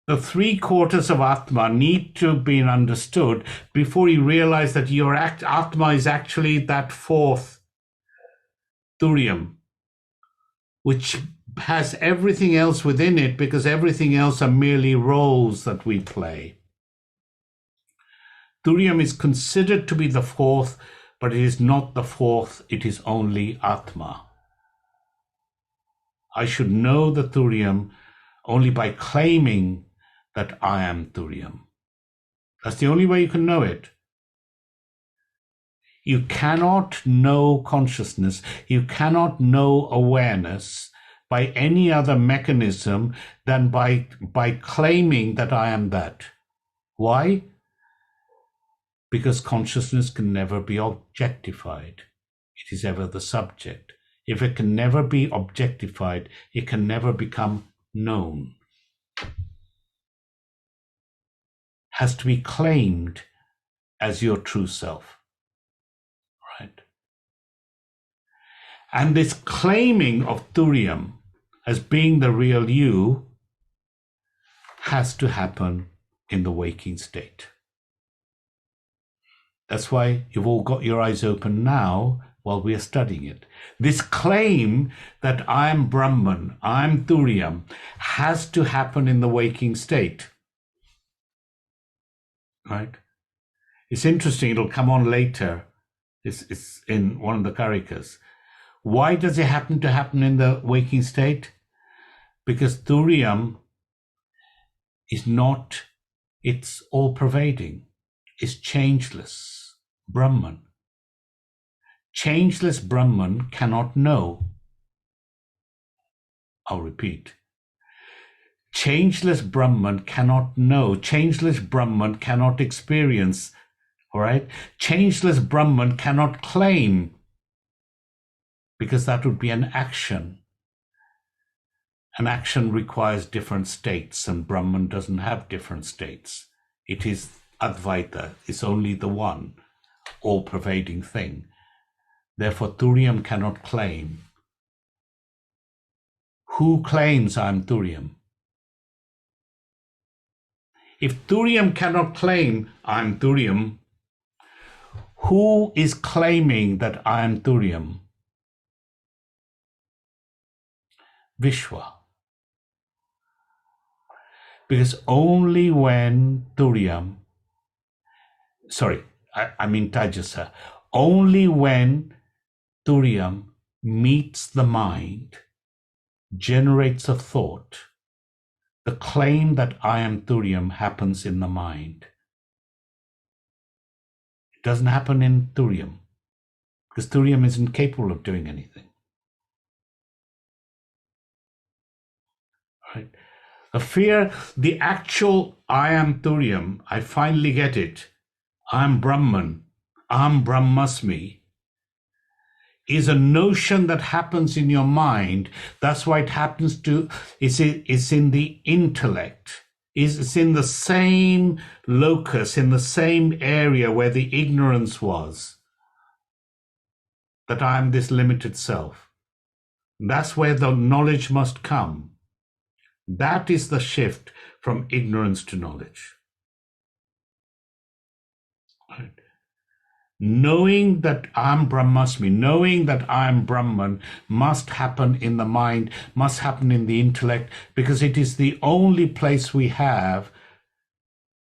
The three quarters of Atma need to have been understood before you realize that your Atma is actually that fourth Thuriam, which has everything else within it, because everything else are merely roles that we play. Thuriam is considered to be the fourth, but it is not the fourth, it is only Atma. I should know the Thuriam only by claiming that I am Thuriam. That's the only way you can know it. You cannot know consciousness, you cannot know awareness by any other mechanism than by claiming that I am that. Why? Because consciousness can never be objectified. It is ever the subject. If it can never be objectified, it can never become known. Has to be claimed as your true self, right? And this claiming of Thuriam as being the real you has to happen in the waking state. That's why you've all got your eyes open now while we are studying it. This claim that I'm Brahman, I'm Thuriam, has to happen in the waking state. Right? It's interesting, it'll come on later. It's in one of the Karikas. Why does it happen to happen in the waking state? Because Thuriam is not, it's all-pervading. It's changeless Brahman. Changeless Brahman cannot know. I'll repeat. Changeless Brahman cannot know. Changeless Brahman cannot experience. All right? Changeless Brahman cannot claim, because that would be an action. An action requires different states, and Brahman doesn't have different states. It is Advaita. It's only the one, all-pervading thing. Therefore, Thuriam cannot claim. Who claims I'm Thuriam? If Thuriam cannot claim I'm Thuriam, who is claiming that I am Thuriam? Vishwa. Because only when Thuriam, Taijasa, only when Thuriam meets the mind, generates a thought, the claim that I am Thuriam happens in the mind. It doesn't happen in Thuriam, because Thuriam isn't capable of doing anything. Right? A fear, the actual I am Turiam, I finally get it, I'm Brahman, I'm Brahmasmi, is a notion that happens in your mind. That's why it happens to, it's in the intellect. It's in the same locus, in the same area where the ignorance was, that I am this limited self. That's where the knowledge must come. That is the shift from ignorance to knowledge. Right? Knowing that I'm Brahmasmi, knowing that I'm Brahman must happen in the mind, must happen in the intellect, because it is the only place we have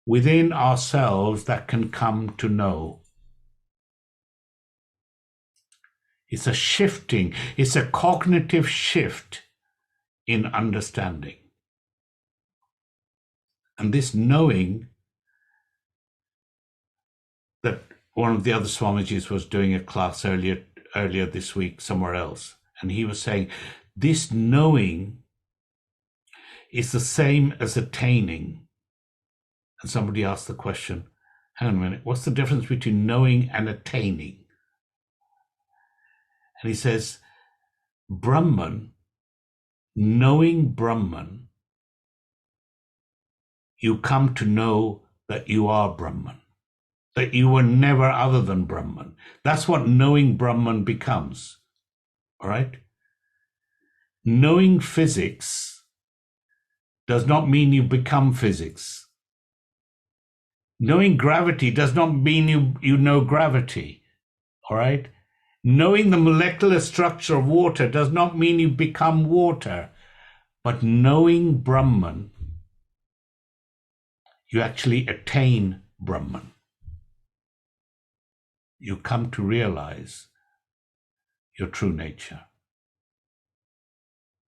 within ourselves that can come to know. It's a shifting, it's a cognitive shift in understanding. And this knowing, that one of the other Swamijis was doing a class earlier this week somewhere else, and he was saying this knowing is the same as attaining. And somebody asked the question, hang on a minute, what's the difference between knowing and attaining? And he says, Brahman, knowing Brahman, you come to know that you are Brahman, that you were never other than Brahman. That's what knowing Brahman becomes. All right? Knowing physics does not mean you become physics. Knowing gravity does not mean you know gravity. All right? Knowing the molecular structure of water does not mean you become water. But knowing Brahman, you actually attain Brahman. You come to realize your true nature.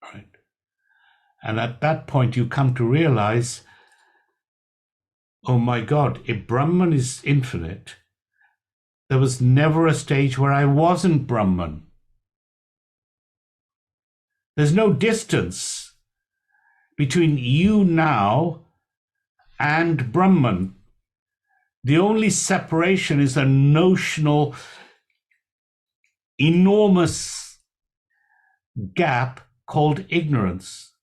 Right? And at that point, you come to realize, oh my God, if Brahman is infinite, there was never a stage where I wasn't Brahman. There's no distance between you now and Brahman. The only separation is a notional, enormous gap called ignorance.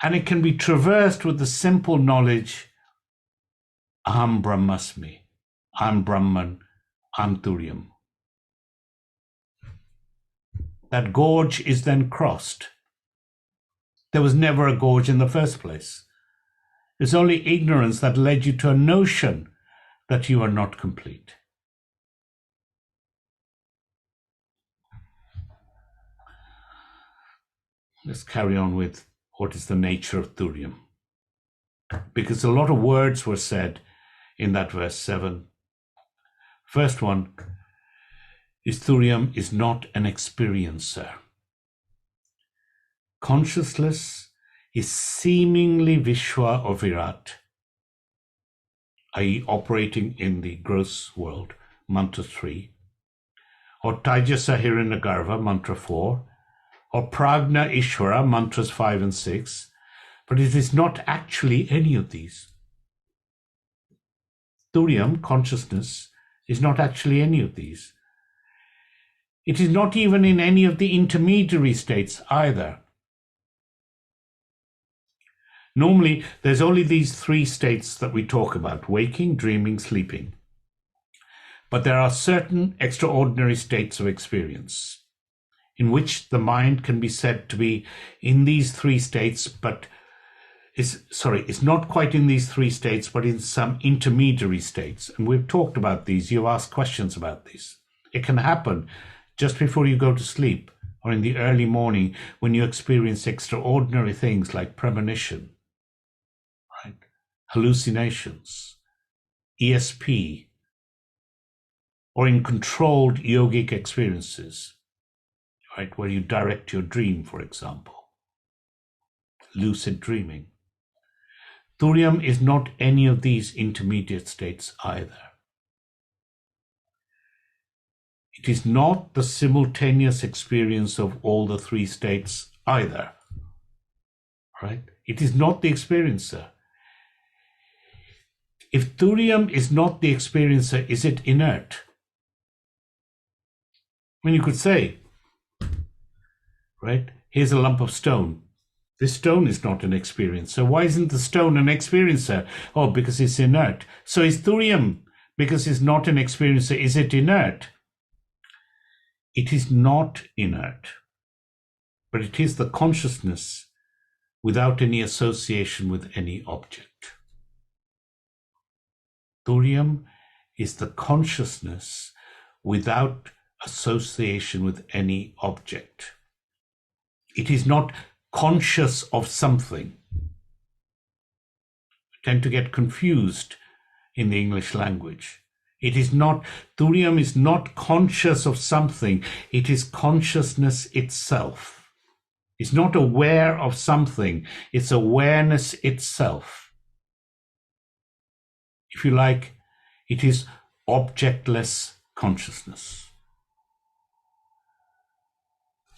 And it can be traversed with the simple knowledge, Aham Brahmasmi, I'm Brahman, I'm Turiam. That gorge is then crossed. There was never a gorge in the first place. It's only ignorance that led you to a notion that you are not complete. Let's carry on with what is the nature of Turiam. Because a lot of words were said in that verse 7. First one is Turiam is not an experiencer. Consciousness is seemingly Vishwa or Virat, i.e. operating in the gross world, mantra 3, or Taijasa Hiranyagarbha, mantra 4, or Prajna Ishvara, mantras 5 and 6, but it is not actually any of these. Turiam, consciousness, is not actually any of these. It is not even in any of the intermediary states either. Normally, there's only these 3 states that we talk about: waking, dreaming, sleeping. But there are certain extraordinary states of experience in which the mind can be said to be in these 3 states, but it's not quite in these 3 states, but in some intermediary states. And we've talked about these. You've asked questions about these. It can happen just before you go to sleep or in the early morning when you experience extraordinary things like premonition, right? Hallucinations, ESP, or in controlled yogic experiences, right? Where you direct your dream, for example, lucid dreaming. Turiam is not any of these intermediate states either. It is not the simultaneous experience of all the 3 states either. Right? It is not the experiencer. If thurium is not the experiencer, is it inert? I mean, you could say, right, here's a lump of stone. This stone is not an experiencer. Why isn't the stone an experiencer? Oh, because it's inert. So is thurium, because it's not an experiencer, is it inert? It is not inert, but it is the consciousness without any association with any object. Thurium is the consciousness without association with any object. It is not conscious of something. We tend to get confused in the English language. It is not, thurium is not conscious of something. It is consciousness itself. It's not aware of something. It's awareness itself. If you like, it is objectless consciousness.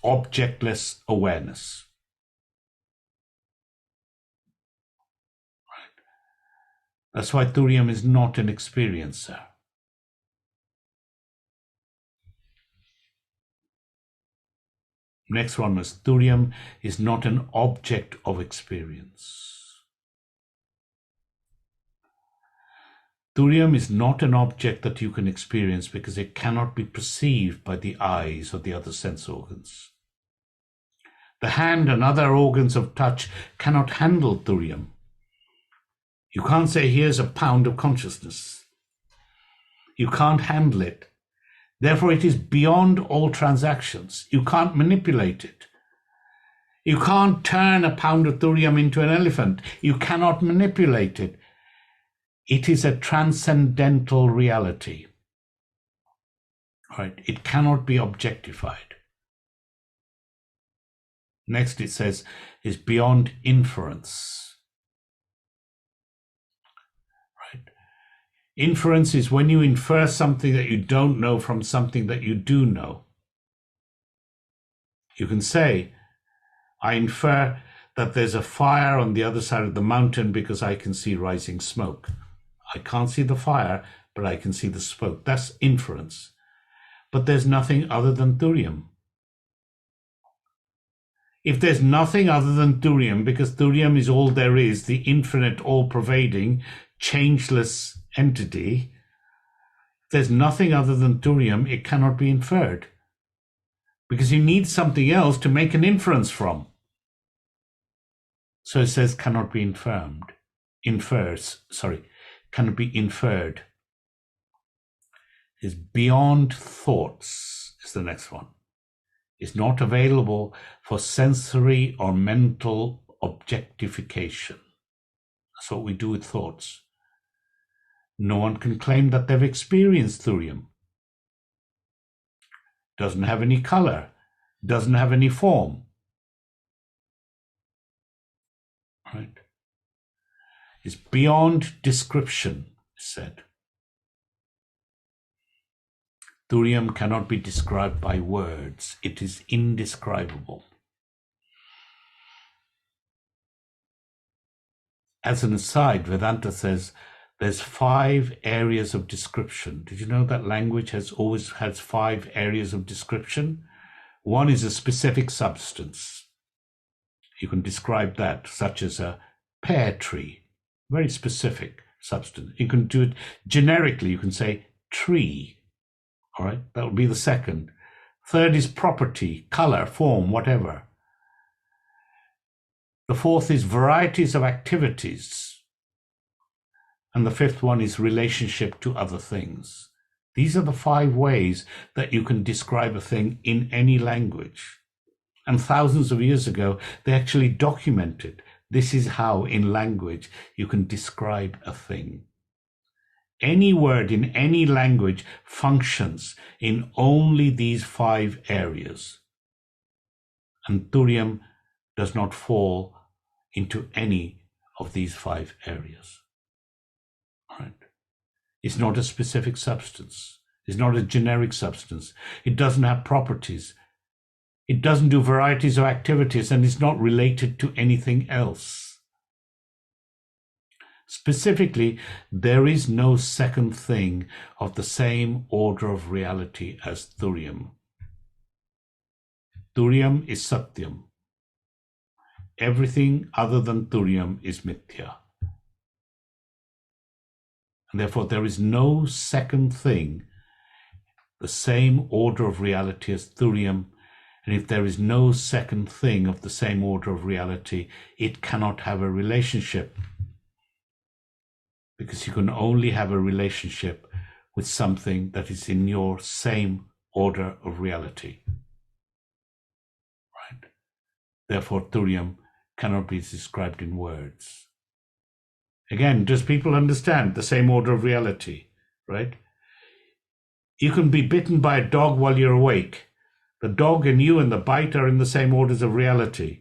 Objectless awareness. Right. That's why thurium is not an experiencer. Next one was thurium is not an object of experience. Thurium is not an object that you can experience because it cannot be perceived by the eyes or the other sense organs. The hand and other organs of touch cannot handle thurium. You can't say, here's a pound of consciousness. You can't handle it. Therefore, it is beyond all transactions. You can't manipulate it. You can't turn a pound of thurium into an elephant. You cannot manipulate it. It is a transcendental reality. Right? It cannot be objectified. Next, it says, is beyond inference. Right? Inference is when you infer something that you don't know from something that you do know. You can say, I infer that there's a fire on the other side of the mountain because I can see rising smoke. I can't see the fire, but I can see the smoke. That's inference. But there's nothing other than thurium. If there's nothing other than thurium, because thurium is all there is, the infinite, all-pervading, changeless entity, if there's nothing other than thurium, it cannot be inferred. Because you need something else to make an inference from. So it says cannot be cannot be inferred. Is beyond thoughts, is the next one. Is not available for sensory or mental objectification. That's what we do with thoughts. No one can claim that they've experienced thurium. Doesn't have any color, doesn't have any form. Right? It's beyond description, said. Thurium cannot be described by words. It is indescribable. As an aside, Vedanta says there's 5 areas of description. Did you know that language always has 5 areas of description? One is a specific substance. You can describe that, such as a pear tree, very specific substance. You can do it generically. You can say tree. All right, that would be the second. Third is property, color, form, whatever. The fourth is varieties of activities. And the fifth one is relationship to other things. These are the 5 ways that you can describe a thing in any language. And thousands of years ago, they actually documented this is how in language you can describe a thing. Any word in any language functions in only these 5 areas. And thurium does not fall into any of these 5 areas. Right? It's not a specific substance. It's not a generic substance. It doesn't have properties. It doesn't do varieties of activities, and it's not related to anything else. Specifically, there is no second thing of the same order of reality as Turiam. Turiam is Satyam. Everything other than Turiam is Mithya. And therefore, there is no second thing, the same order of reality as Turiam. And if there is no second thing of the same order of reality, it cannot have a relationship. Because you can only have a relationship with something that is in your same order of reality. Right? Therefore, Turiam cannot be described in words. Again, does people understand the same order of reality? Right? You can be bitten by a dog while you're awake. The dog and you and the bite are in the same orders of reality.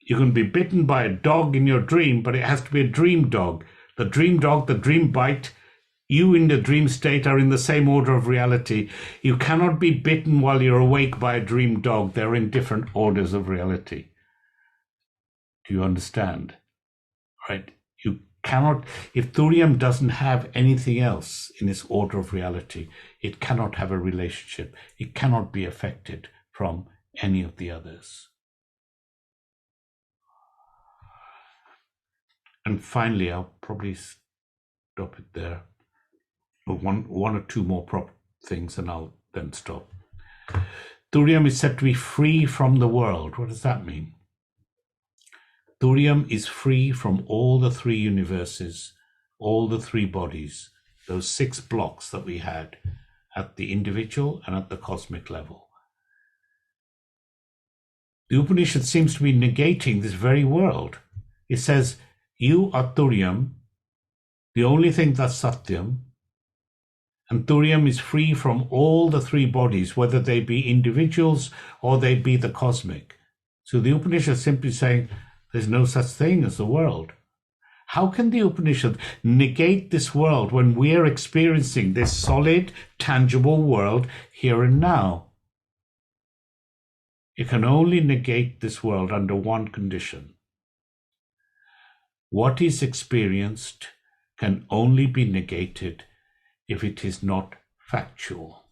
You can be bitten by a dog in your dream, but it has to be a dream dog. The dream dog, the dream bite, you in the dream state are in the same order of reality. You cannot be bitten while you're awake by a dream dog. They're in different orders of reality. Do you understand? Right? You cannot, if Turiam doesn't have anything else in its order of reality, it cannot have a relationship. It cannot be affected from any of the others. And finally, I'll probably stop it there. One or two more things, and I'll then stop. Turiam is said to be free from the world. What does that mean? Turiam is free from all the three universes, all the three bodies, those 6 blocks that we had at the individual and at the cosmic level. The Upanishad seems to be negating this very world. It says, you are Turiam, the only thing that's Satyam, and Turiam is free from all the three bodies, whether they be individuals or they be the cosmic. So the Upanishad is simply saying there's no such thing as the world. How can the Upanishad negate this world when we're experiencing this solid, tangible world here and now? It can only negate this world under one condition. What is experienced can only be negated if it is not factual.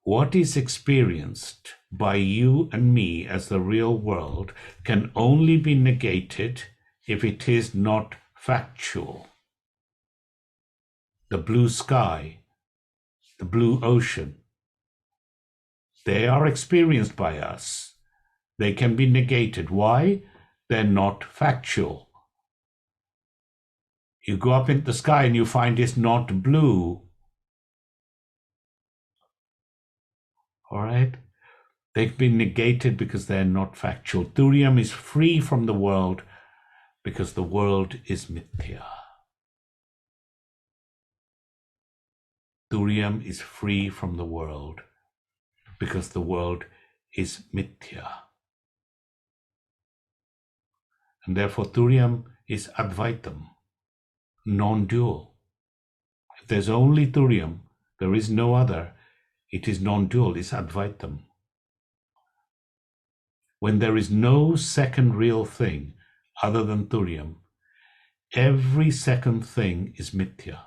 What is experienced by you and me as the real world can only be negated if it is not factual. The blue sky, the blue ocean, they are experienced by us. They can be negated. Why? They're not factual. You go up in the sky and you find it's not blue. All right? They've been negated because they're not factual. Turiam is free from the world because the world is mithya. Turiam is free from the world because the world is mithya. And therefore Turiam is Advaitam, non-dual. If there's only Turiam, there is no other, it is non-dual, it's Advaitam. When there is no second real thing other than Turiam, every second thing is mithya.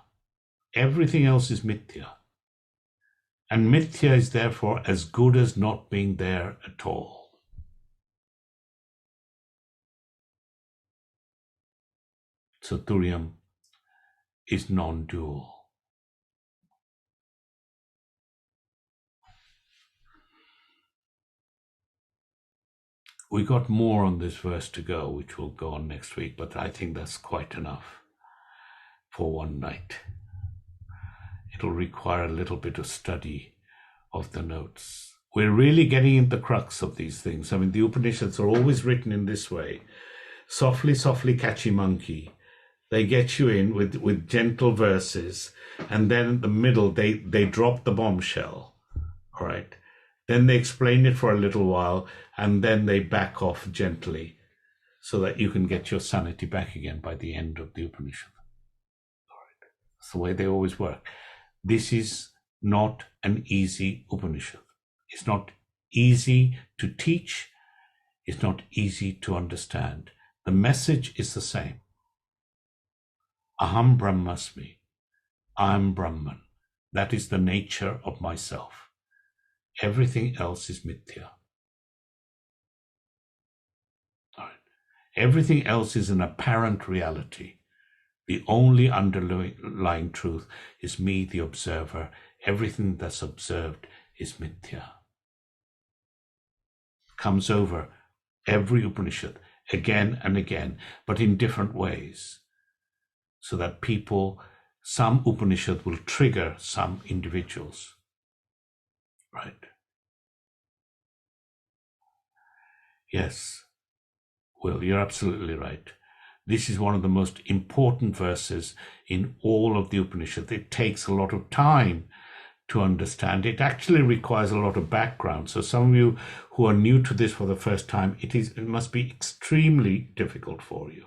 Everything else is mithya. And mithya is therefore as good as not being there at all. So Turiam is non-dual. We got more on this verse to go, which will go on next week, but I think that's quite enough for one night. It'll require a little bit of study of the notes. We're really getting into the crux of these things. I mean, the Upanishads are always written in this way. Softly, softly, catchy monkey. They get you in with gentle verses, and then in the middle, they drop the bombshell. All right. Then they explain it for a little while, and then they back off gently so that you can get your sanity back again by the end of the Upanishad. All right. That's the way they always work. This is not an easy Upanishad. It's not easy to teach. It's not easy to understand. The message is the same. Aham Brahmasmi. I'm Brahman. That is the nature of myself. Everything else is mithya. All right. Everything else is an apparent reality. The only underlying truth is me, the observer. Everything that's observed is mithya. Comes over every Upanishad again and again, but in different ways, so that some Upanishad will trigger some individuals, right? Yes, Will, you're absolutely right. This is one of the most important verses in all of the Upanishad. It takes a lot of time to understand. It actually requires a lot of background. So some of you who are new to this for the first time, it must be extremely difficult for you.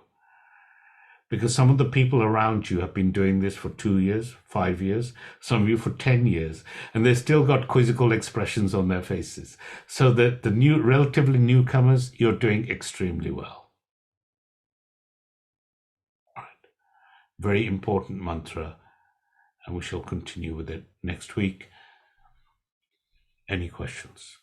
Because some of the people around you have been doing this for 2 years, 5 years, some of you for 10 years, and they've still got quizzical expressions on their faces. So that the relatively newcomers, you're doing extremely well. All right. Very important mantra, and we shall continue with it next week. Any questions?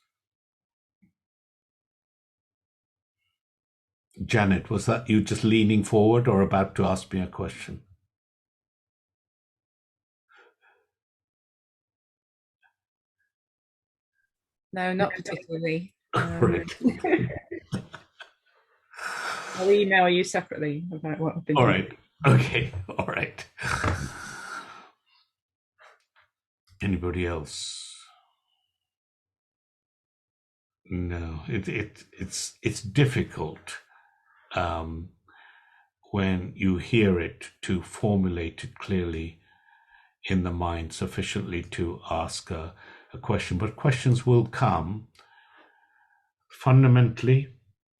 Janet, was that you just leaning forward or about to ask me a question? No, not particularly. Right. I'll email you separately about what I've been All doing. right. Okay. All right. Anybody else? No, it's difficult when you hear it to formulate it clearly in the mind sufficiently to ask a question. But questions will come. Fundamentally,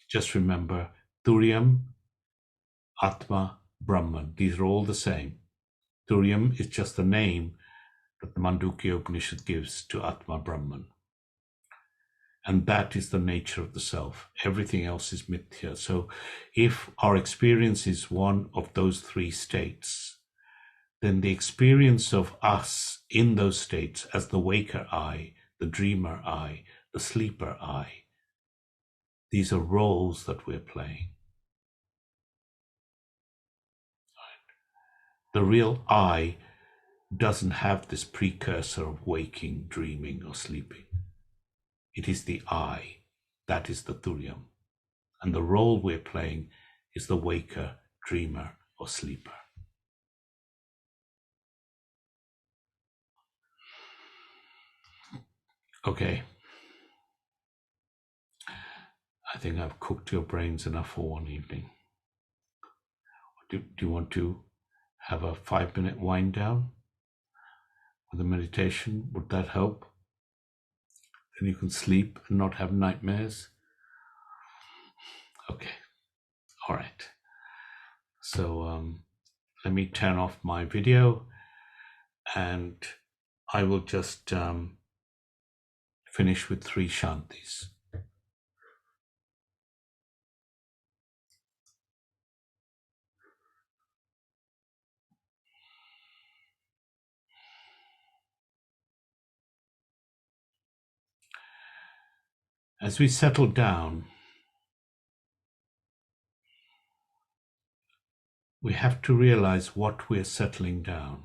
just remember Turiam, Atma, Brahman. These are all the same. Turiam is just the name that the Mandukya Upanishad gives to Atma Brahman. And that is the nature of the self. Everything else is mithya. So if our experience is one of those three states, then the experience of us in those states as the waker I, the dreamer I, the sleeper I, these are roles that we're playing. The real I doesn't have this precursor of waking, dreaming, or sleeping. It is the I, that is the Turyam. And the role we're playing is the waker, dreamer, or sleeper. Okay. I think I've cooked your brains enough for one evening. Do you want to have a 5-minute wind down with a meditation? Would that help? Then you can sleep and not have nightmares. Okay. All right. So let me turn off my video and I will just finish with 3 shantis. As we settle down, we have to realize what we're settling down.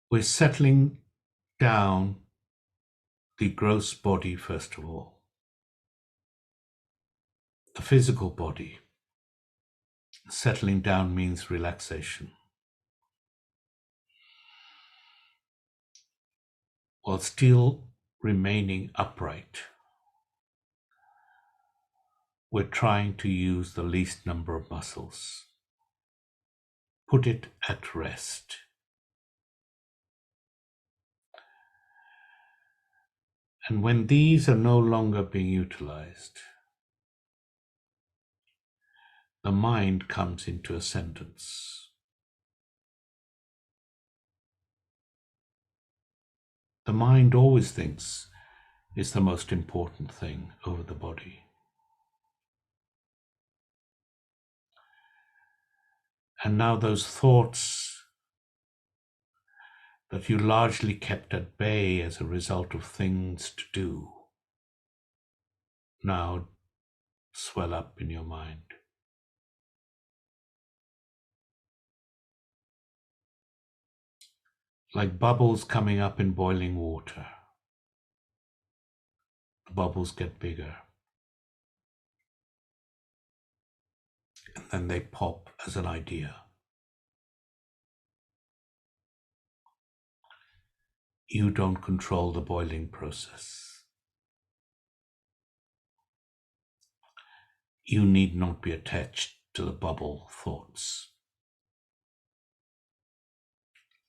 We're settling down the gross body, first of all, the physical body. Settling down means relaxation. While still remaining upright, we're trying to use the least number of muscles. Put it at rest. And when these are no longer being utilized, the mind comes into ascendance. The mind always thinks it's the most important thing over the body. And now those thoughts that you largely kept at bay as a result of things to do now swell up in your mind. Like bubbles coming up in boiling water. The bubbles get bigger. And then they pop as an idea. You don't control the boiling process. You need not be attached to the bubble thoughts.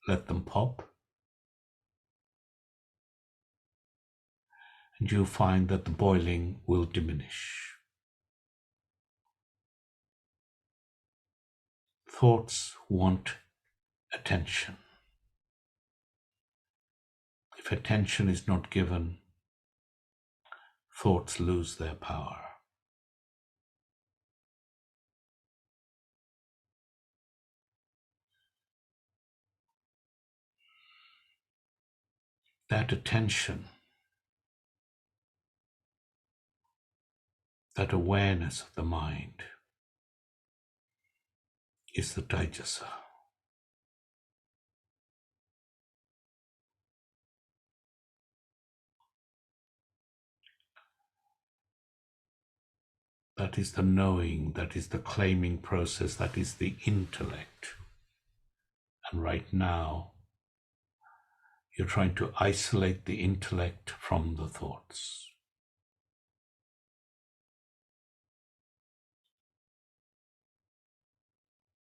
Let them pop, and you'll find that the boiling will diminish. Thoughts want attention. If attention is not given, thoughts lose their power. That attention, that awareness of the mind is the Taijasa. That is the knowing, that is the claiming process, that is the intellect. And right now, you're trying to isolate the intellect from the thoughts.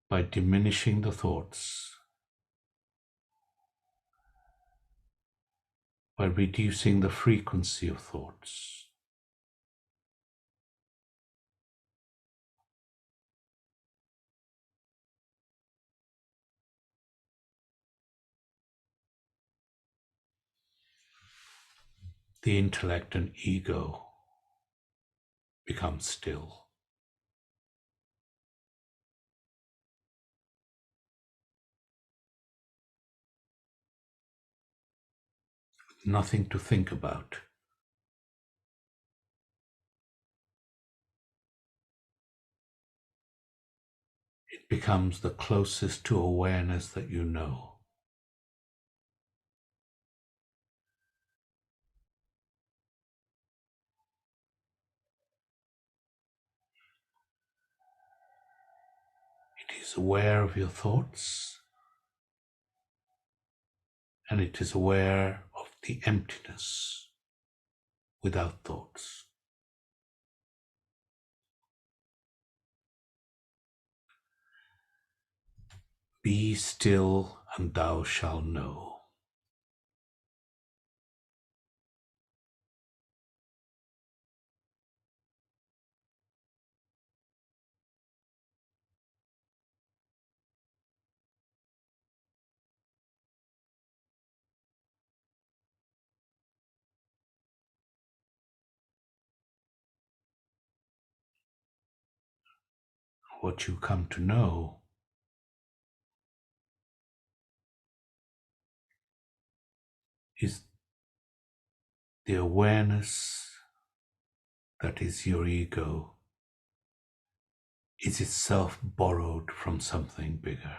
By diminishing the thoughts, by reducing the frequency of thoughts, the intellect and ego become still. Nothing to think about. It becomes the closest to awareness that you know. It is aware of your thoughts, and it is aware of the emptiness without thoughts. Be still, and thou shalt know. What you come to know is the awareness that is your ego is itself borrowed from something bigger.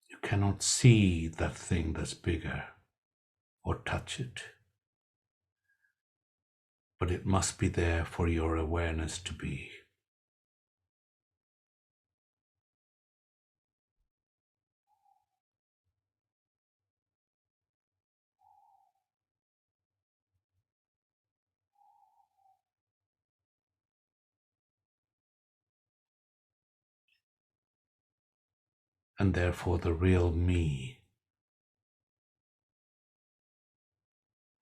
You cannot see that thing that's bigger or touch it, but it must be there for your awareness to be. and therefore the real me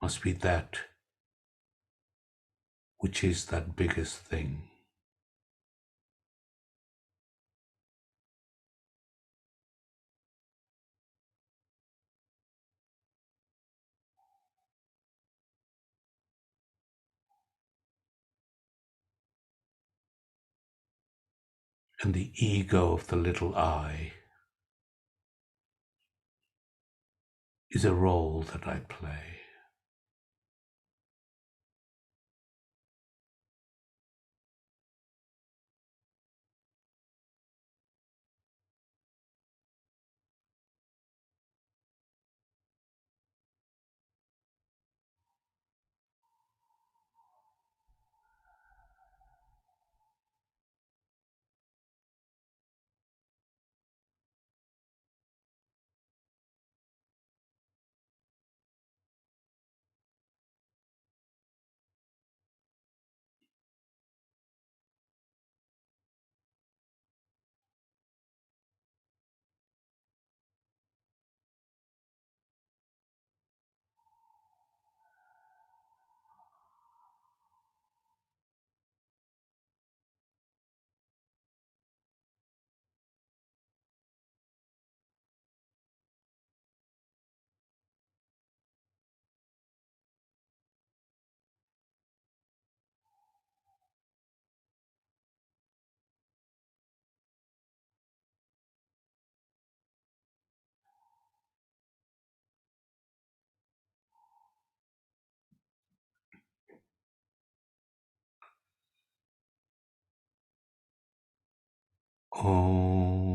must be that which is that biggest thing. And the ego of the little I is a role that I play. Om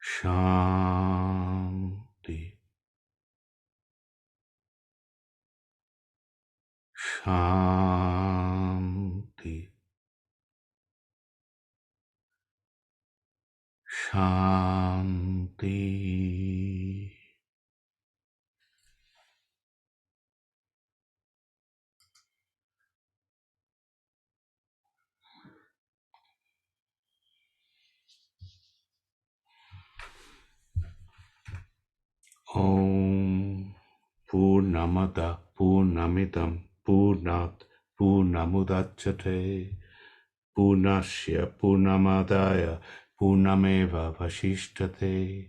Shanti Shanti Shanti. Om Purnamada Purnamidam Purnat Purnamudachyate Purnasya Purnamadaya Purnameva Vasishtate.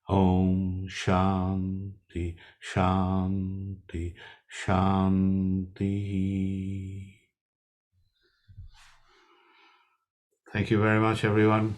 Om Shanti Shanti Shanti. Thank you very much, everyone.